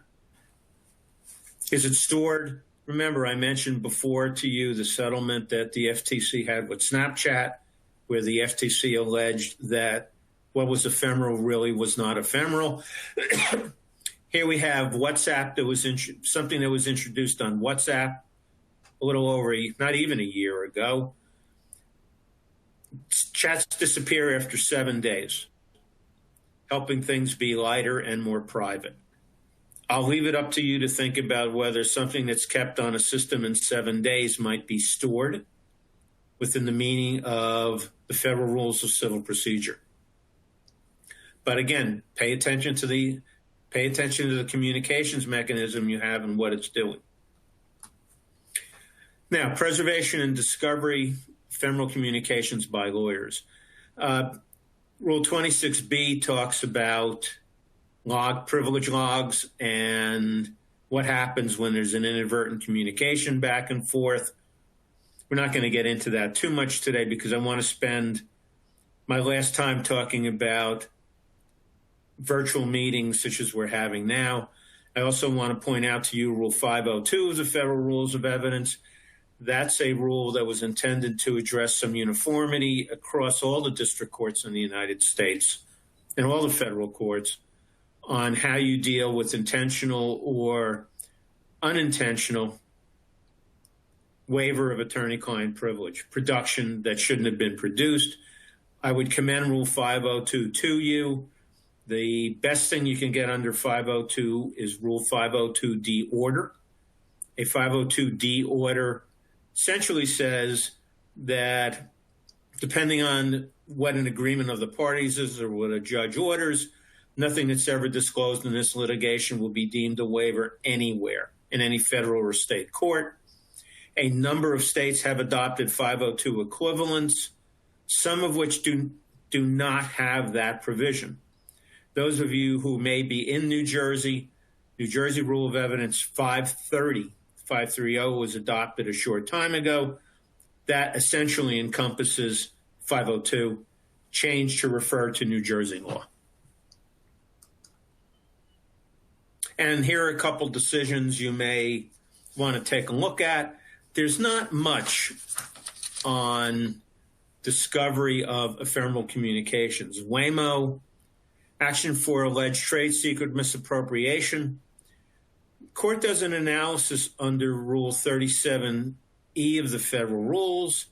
Is it stored? Remember, I mentioned before to you the settlement that the FTC had with Snapchat, where the FTC alleged that what was ephemeral really was not ephemeral. Here we have WhatsApp. That was something that was introduced on WhatsApp a little over, not even a year ago. Chats disappear after 7 days, helping things be lighter and more private. I'll leave it up to you to think about whether something that's kept on a system in 7 days might be stored within the meaning of the Federal Rules of Civil Procedure. But again, pay attention to the communications mechanism you have and what it's doing. Now, preservation and discovery, ephemeral communications by lawyers. Rule 26B talks about privilege logs and what happens when there's an inadvertent communication back and forth. We're not going to get into that too much today because I want to spend my last time talking about virtual meetings such as we're having now. I also want to point out to you Rule 502 of the Federal Rules of Evidence. That's a rule that was intended to address some uniformity across all the district courts in the United States and all the federal courts on how you deal with intentional or unintentional waiver of attorney-client privilege, production that shouldn't have been produced. I would commend Rule 502 to you. The best thing you can get under 502 is Rule 502D order. A 502D order essentially says that depending on what an agreement of the parties is or what a judge orders, nothing that's ever disclosed in this litigation will be deemed a waiver anywhere in any federal or state court. A number of states have adopted 502 equivalents, some of which do not have that provision. Those of you who may be in New Jersey Rule of Evidence 530 was adopted a short time ago. That essentially encompasses 502, changed to refer to New Jersey law. And here are a couple decisions you may want to take a look at. There's not much on discovery of ephemeral communications. Waymo, action for alleged trade secret misappropriation. Court does an analysis under Rule 37E of the federal rules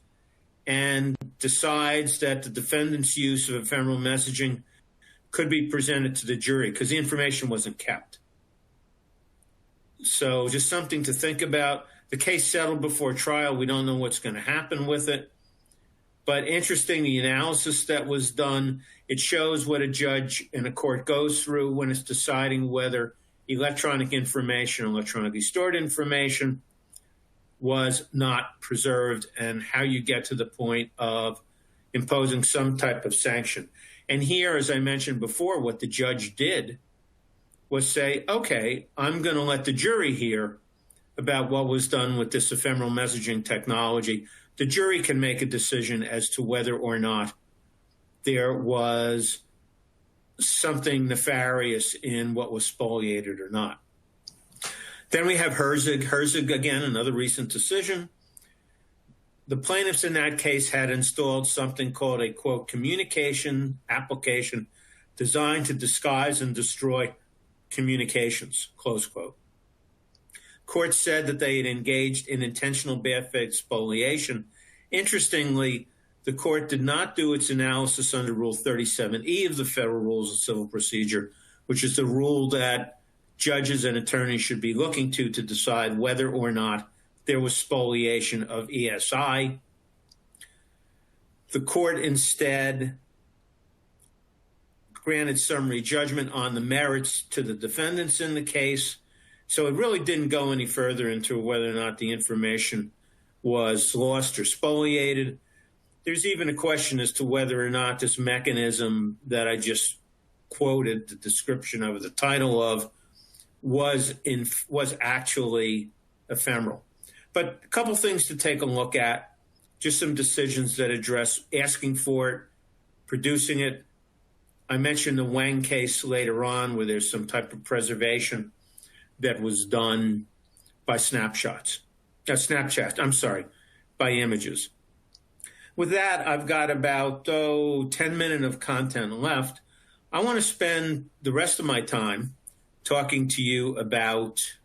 and decides that the defendant's use of ephemeral messaging could be presented to the jury because the information wasn't kept. So just something to think about. The case settled before trial. We don't know what's going to happen with it. But interesting, the analysis that was done, it shows what a judge in a court goes through when it's deciding whether electronic information, electronically stored information, was not preserved and how you get to the point of imposing some type of sanction. And here, as I mentioned before, what the judge did was say, okay, I'm going to let the jury hear about what was done with this ephemeral messaging technology. The jury can make a decision as to whether or not there was something nefarious in what was spoliated or not. Then we have Herzig. Herzig, again, another recent decision. The plaintiffs in that case had installed something called a, quote, communication application designed to disguise and destroy communications, close quote. Court said that they had engaged in intentional bad faith spoliation. Interestingly, the court did not do its analysis under Rule 37E of the Federal Rules of Civil Procedure, which is the rule that judges and attorneys should be looking to decide whether or not there was spoliation of ESI. The court instead granted summary judgment on the merits to the defendants in the case. So it really didn't go any further into whether or not the information was lost or spoliated. There's even a question as to whether or not this mechanism that I just quoted the description of, the title of, was actually ephemeral. But a couple things to take a look at, just some decisions that address asking for it, producing it. I mentioned the Wang case later on where there's some type of preservation that was done by by images. With that, I've got about 10 minutes of content left. I want to spend the rest of my time talking to you about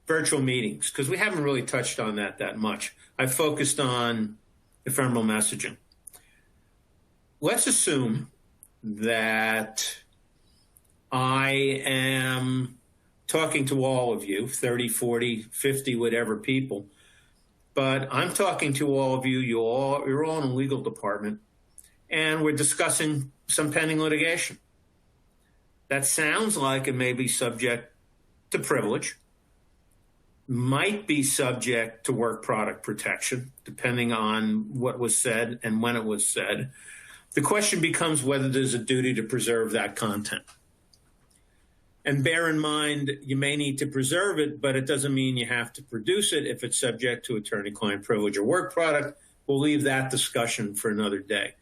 virtual meetings, because we haven't really touched on that much. I focused on ephemeral messaging. Let's assume that I am talking to all of you, 30, 40, 50, whatever people, but I'm talking to all of you, you're all in a legal department, and we're discussing some pending litigation. That sounds like it may be subject to privilege, might be subject to work product protection, depending on what was said and when it was said. The question becomes whether there's a duty to preserve that content. And bear in mind, you may need to preserve it, but it doesn't mean you have to produce it if it's subject to attorney-client privilege or work product. We'll leave that discussion for another day.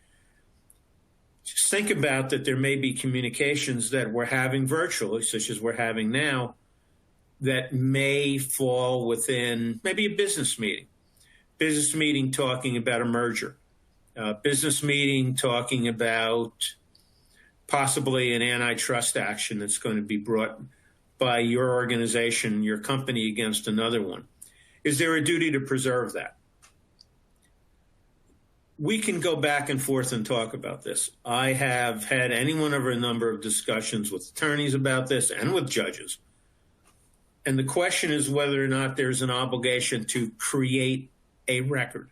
Just think about that there may be communications that we're having virtually, such as we're having now, that may fall within maybe a business meeting talking about a merger, business meeting talking about possibly an antitrust action that's going to be brought by your organization, your company against another one. Is there a duty to preserve that? We can go back and forth and talk about this. I have had any one of a number of discussions with attorneys about this and with judges. And the question is whether or not there's an obligation to create a record.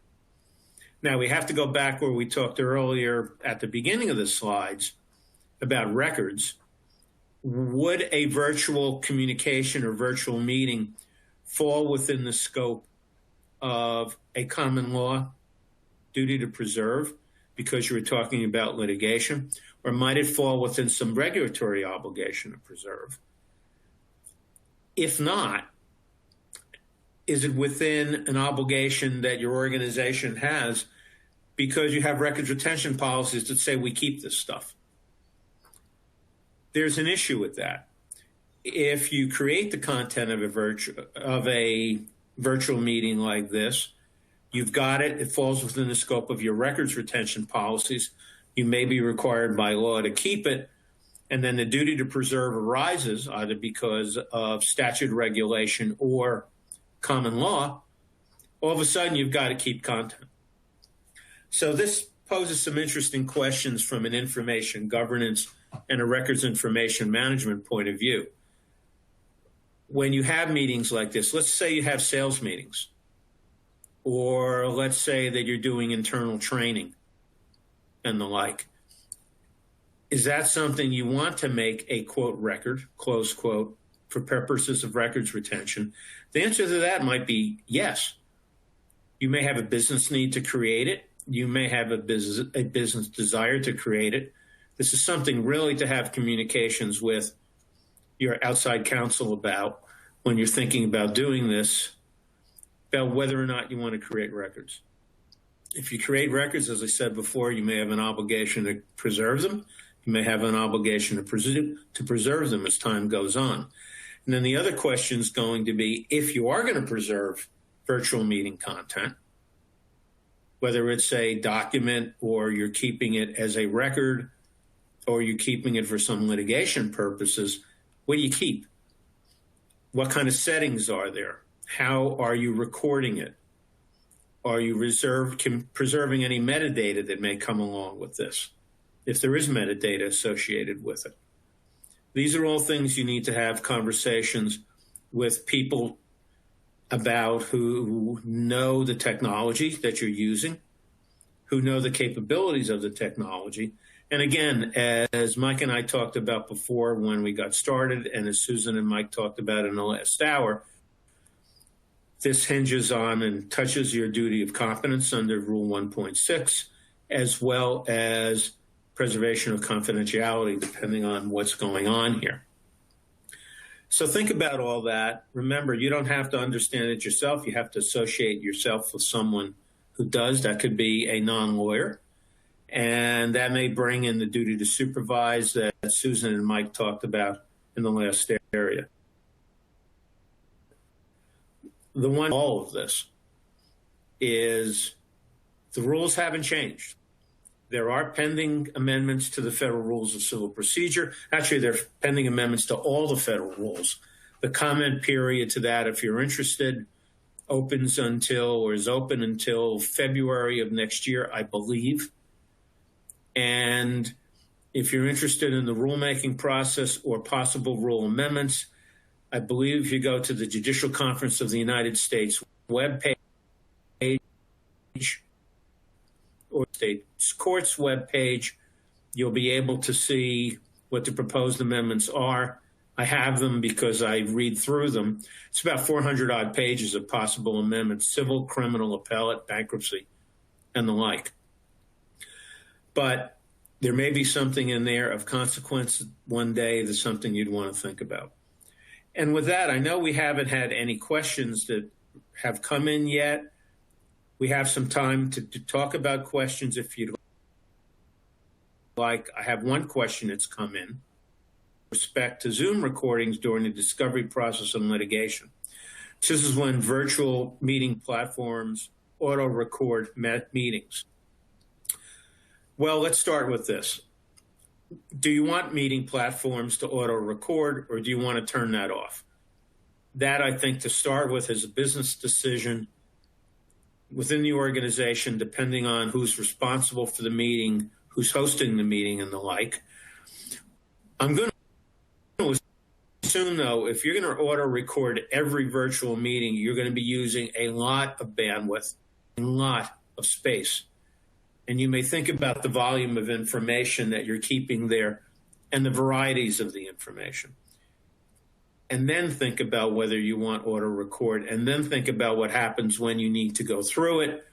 Now, we have to go back where we talked earlier at the beginning of the slides about records. Would a virtual communication or virtual meeting fall within the scope of a common law duty to preserve because you were talking about litigation, or might it fall within some regulatory obligation to preserve? If not, is it within an obligation that your organization has because you have records retention policies that say we keep this stuff? There's an issue with that. If you create the content of a virtual meeting like this, you've got it. It falls within the scope of your records retention policies. You may be required by law to keep it. And then the duty to preserve arises either because of statute regulation or common law. All of a sudden, you've got to keep content. So this poses some interesting questions from an information governance and a records information management point of view. When you have meetings like this, let's say you have sales meetings, or let's say that you're doing internal training and the like. Is that something you want to make a, quote, record, close quote, for purposes of records retention? The answer to that might be yes. You may have a business need to create it. You may have a business desire to create it. This is something really to have communications with your outside counsel about when you're thinking about doing this, about whether or not you want to create records. If you create records, as I said before, you may have an obligation to preserve them. You may have an obligation to preserve them as time goes on. And then the other question is going to be, if you are going to preserve virtual meeting content, whether it's a document or you're keeping it as a record or you're keeping it for some litigation purposes, what do you keep? What kind of settings are there? How are you recording it? Are you preserving any metadata that may come along with this, if there is metadata associated with it? These are all things you need to have conversations with people about who know the technology that you're using, who know the capabilities of the technology. And again, as Mike and I talked about before when we got started, and as Susan and Mike talked about in the last hour, this hinges on and touches your duty of competence under Rule 1.6, as well as preservation of confidentiality, depending on what's going on here. So think about all that. Remember, you don't have to understand it yourself. You have to associate yourself with someone who does. That could be a non-lawyer. And that may bring in the duty to supervise that Susan and Mike talked about in the last area. The one, all of this, is the rules haven't changed. There are pending amendments to the Federal Rules of Civil Procedure. Actually, there are pending amendments to all the federal rules. The comment period to that, if you're interested, opens until, or is open until February of next year, I believe. And if you're interested in the rulemaking process or possible rule amendments, I believe if you go to the Judicial Conference of the United States webpage or State Courts webpage, you'll be able to see what the proposed amendments are. I have them because I read through them. It's about 400 odd pages of possible amendments, civil, criminal, appellate, bankruptcy, and the like. But there may be something in there of consequence one day that's something you'd want to think about. And with that, I know we haven't had any questions that have come in yet. We have some time to talk about questions if you'd like. I have one question that's come in. respect to Zoom recordings during the discovery process and litigation. This is when virtual meeting platforms auto-record meetings. Well, let's start with this. Do you want meeting platforms to auto-record, or do you want to turn that off? That, I think, to start with, is a business decision within the organization, depending on who's responsible for the meeting, who's hosting the meeting, and the like. I'm going to assume, though, if you're going to auto-record every virtual meeting, you're going to be using a lot of bandwidth, a lot of space. And you may think about the volume of information that you're keeping there and the varieties of the information. And then think about whether you want auto-record, and then think about what happens when you need to go through it,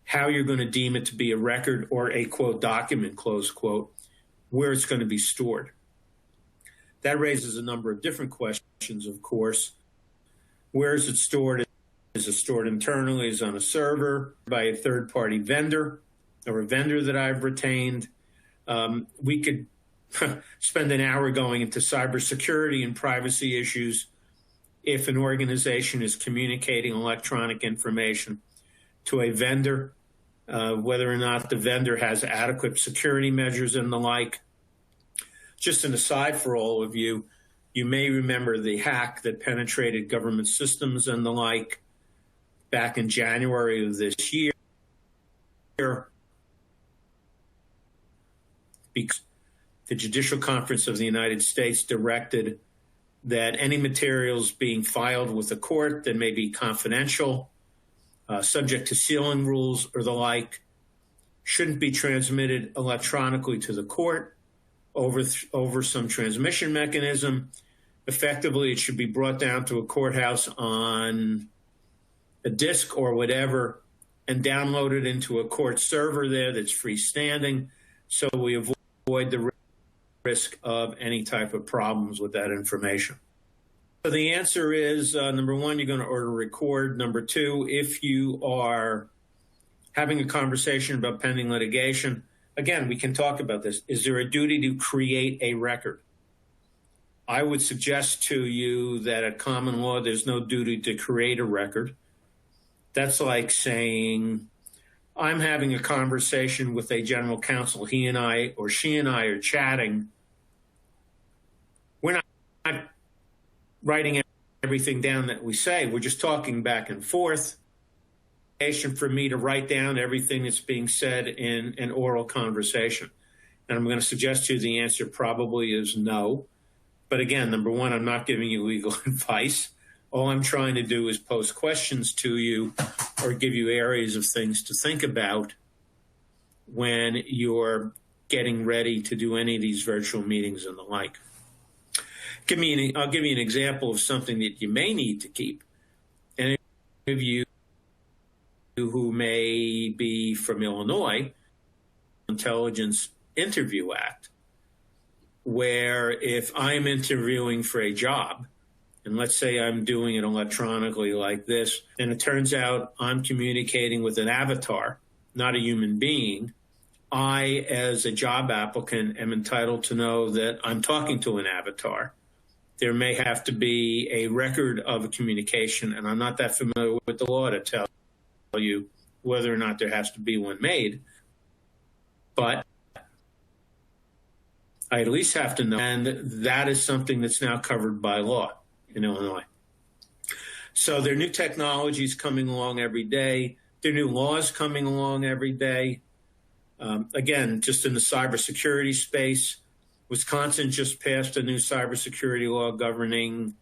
how you're going to deem it to be a record or a, quote, document, close quote, where it's going to be stored. That raises a number of different questions, of course. Where is it stored? Is it stored internally? Is it on a server by a third-party vendor or a vendor that I've retained? We could spend an hour going into cybersecurity and privacy issues if an organization is communicating electronic information to a vendor, whether or not the vendor has adequate security measures and the like. Just an aside for all of you, you may remember the hack that penetrated government systems and the like back in January of this year, because the Judicial Conference of the United States directed that any materials being filed with the court that may be confidential, subject to sealing rules or the like, shouldn't be transmitted electronically to the court over some transmission mechanism. Effectively, it should be brought down to a courthouse on a disk or whatever and downloaded into a court server there that's freestanding, so we avoid the risk of any type of problems with that information. So the answer is, number one, you're going to auto-record. Number two, if you are having a conversation about pending litigation, again, we can talk about this. Is there a duty to create a record? I would suggest to you that at common law, there's no duty to create a record. That's like saying, I'm having a conversation with a general counsel. He and I, or she and I, are chatting. We're not writing everything down that we say. We're just talking back and forth. For me to write down everything that's being said in an oral conversation. And I'm going to suggest to you the answer probably is no. But again, number one, I'm not giving you legal advice. All I'm trying to do is pose questions to you or give you areas of things to think about when you're getting ready to do any of these virtual meetings and the like. I'll give you an example of something that you may need to keep. And if you who may be from Illinois, Intelligence Interview Act, where if I'm interviewing for a job, and let's say I'm doing it electronically like this, and it turns out I'm communicating with an avatar, not a human being, I, as a job applicant, am entitled to know that I'm talking to an avatar. There may have to be a record of a communication, and I'm not that familiar with the law to tell you whether or not there has to be one made, but I at least have to know, and that is something that's now covered by law in Illinois. So there are new technologies coming along every day. There are new laws coming along every day. Again, just in the cybersecurity space, Wisconsin just passed a new cybersecurity law governing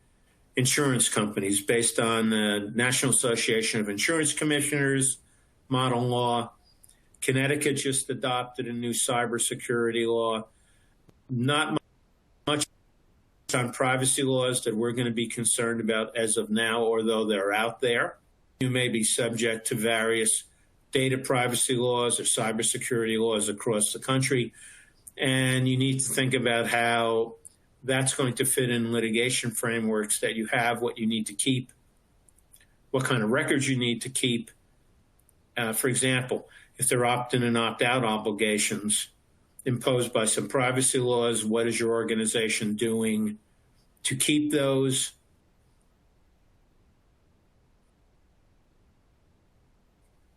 insurance companies based on the National Association of Insurance Commissioners model law. Connecticut just adopted a new cybersecurity law. Not much on privacy laws that we're going to be concerned about as of now, although they're out there. You may be subject to various data privacy laws or cybersecurity laws across the country, and you need to think about how that's going to fit in litigation frameworks that you have, what you need to keep, what kind of records you need to keep. For example, if there are opt-in and opt-out obligations, imposed by some privacy laws. What is your organization doing to keep those?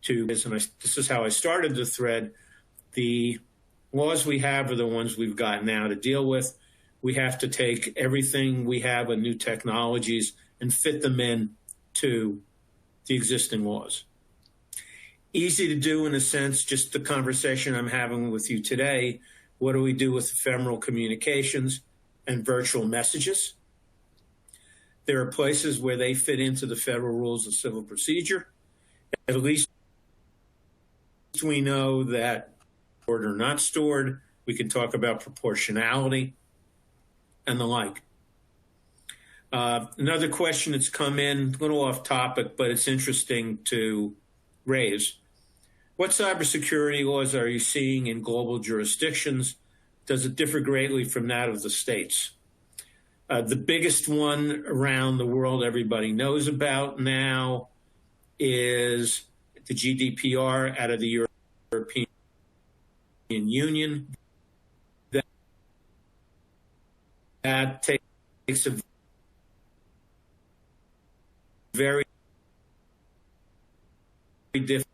This is how I started the thread. The laws we have are the ones we've got now to deal with. We have to take everything we have with new technologies and fit them in to the existing laws. Easy to do in a sense, just the conversation I'm having with you today. What do we do with ephemeral communications and virtual messages? There are places where they fit into the federal rules of civil procedure. At least we know that stored or not stored. We can talk about proportionality and the like. Another question that's come in, a little off topic, but it's interesting to raise. What cybersecurity laws are you seeing in global jurisdictions? Does it differ greatly from that of the states? The biggest one around the world everybody knows about now is the GDPR out of the European Union. That takes a very different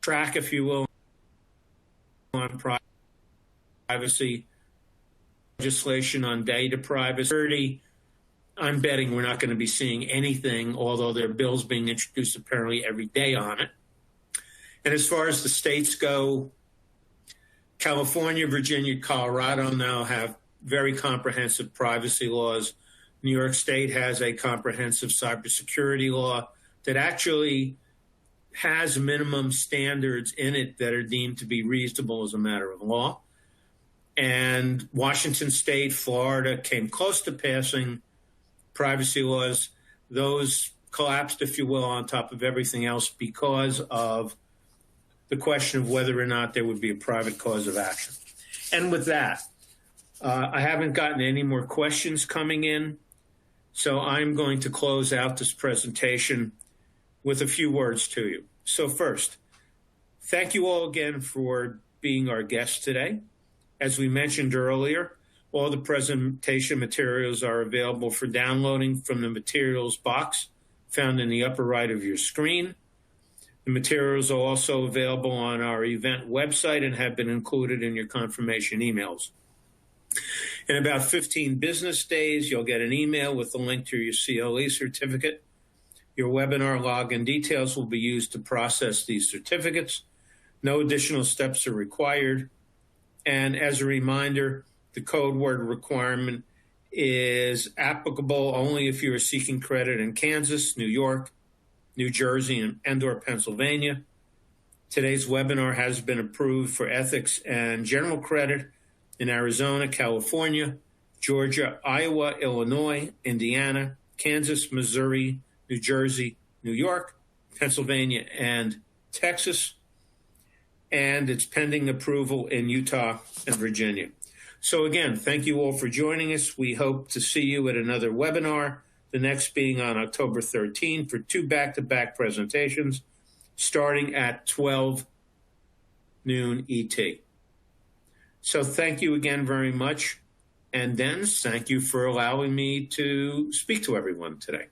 track, if you will, on privacy legislation on data privacy. I'm betting we're not going to be seeing anything, although there are bills being introduced apparently every day on it. And as far as the states go, California, Virginia, Colorado now have very comprehensive privacy laws. New York State has a comprehensive cybersecurity law that actually has minimum standards in it that are deemed to be reasonable as a matter of law. And Washington State, Florida came close to passing privacy laws. Those collapsed, if you will, on top of everything else because of the question of whether or not there would be a private cause of action. And with that, I haven't gotten any more questions coming in, so I'm going to close out this presentation with a few words to you. So first, thank you all again for being our guests today. As we mentioned earlier, all the presentation materials are available for downloading from the materials box found in the upper right of your screen. The materials are also available on our event website and have been included in your confirmation emails. In about 15 business days, you'll get an email with the link to your CLE certificate. Your webinar login details will be used to process these certificates. No additional steps are required. And as a reminder, the code word requirement is applicable only if you are seeking credit in Kansas, New York, New Jersey, and/or Pennsylvania. Today's webinar has been approved for ethics and general credit in Arizona, California, Georgia, Iowa, Illinois, Indiana, Kansas, Missouri, New Jersey, New York, Pennsylvania, and Texas. And it's pending approval in Utah and Virginia. So again, thank you all for joining us. We hope to see you at another webinar, the next being on October 13 for 2 back-to-back presentations starting at 12 noon ET. So thank you again very much. And Dennis, thank you for allowing me to speak to everyone today.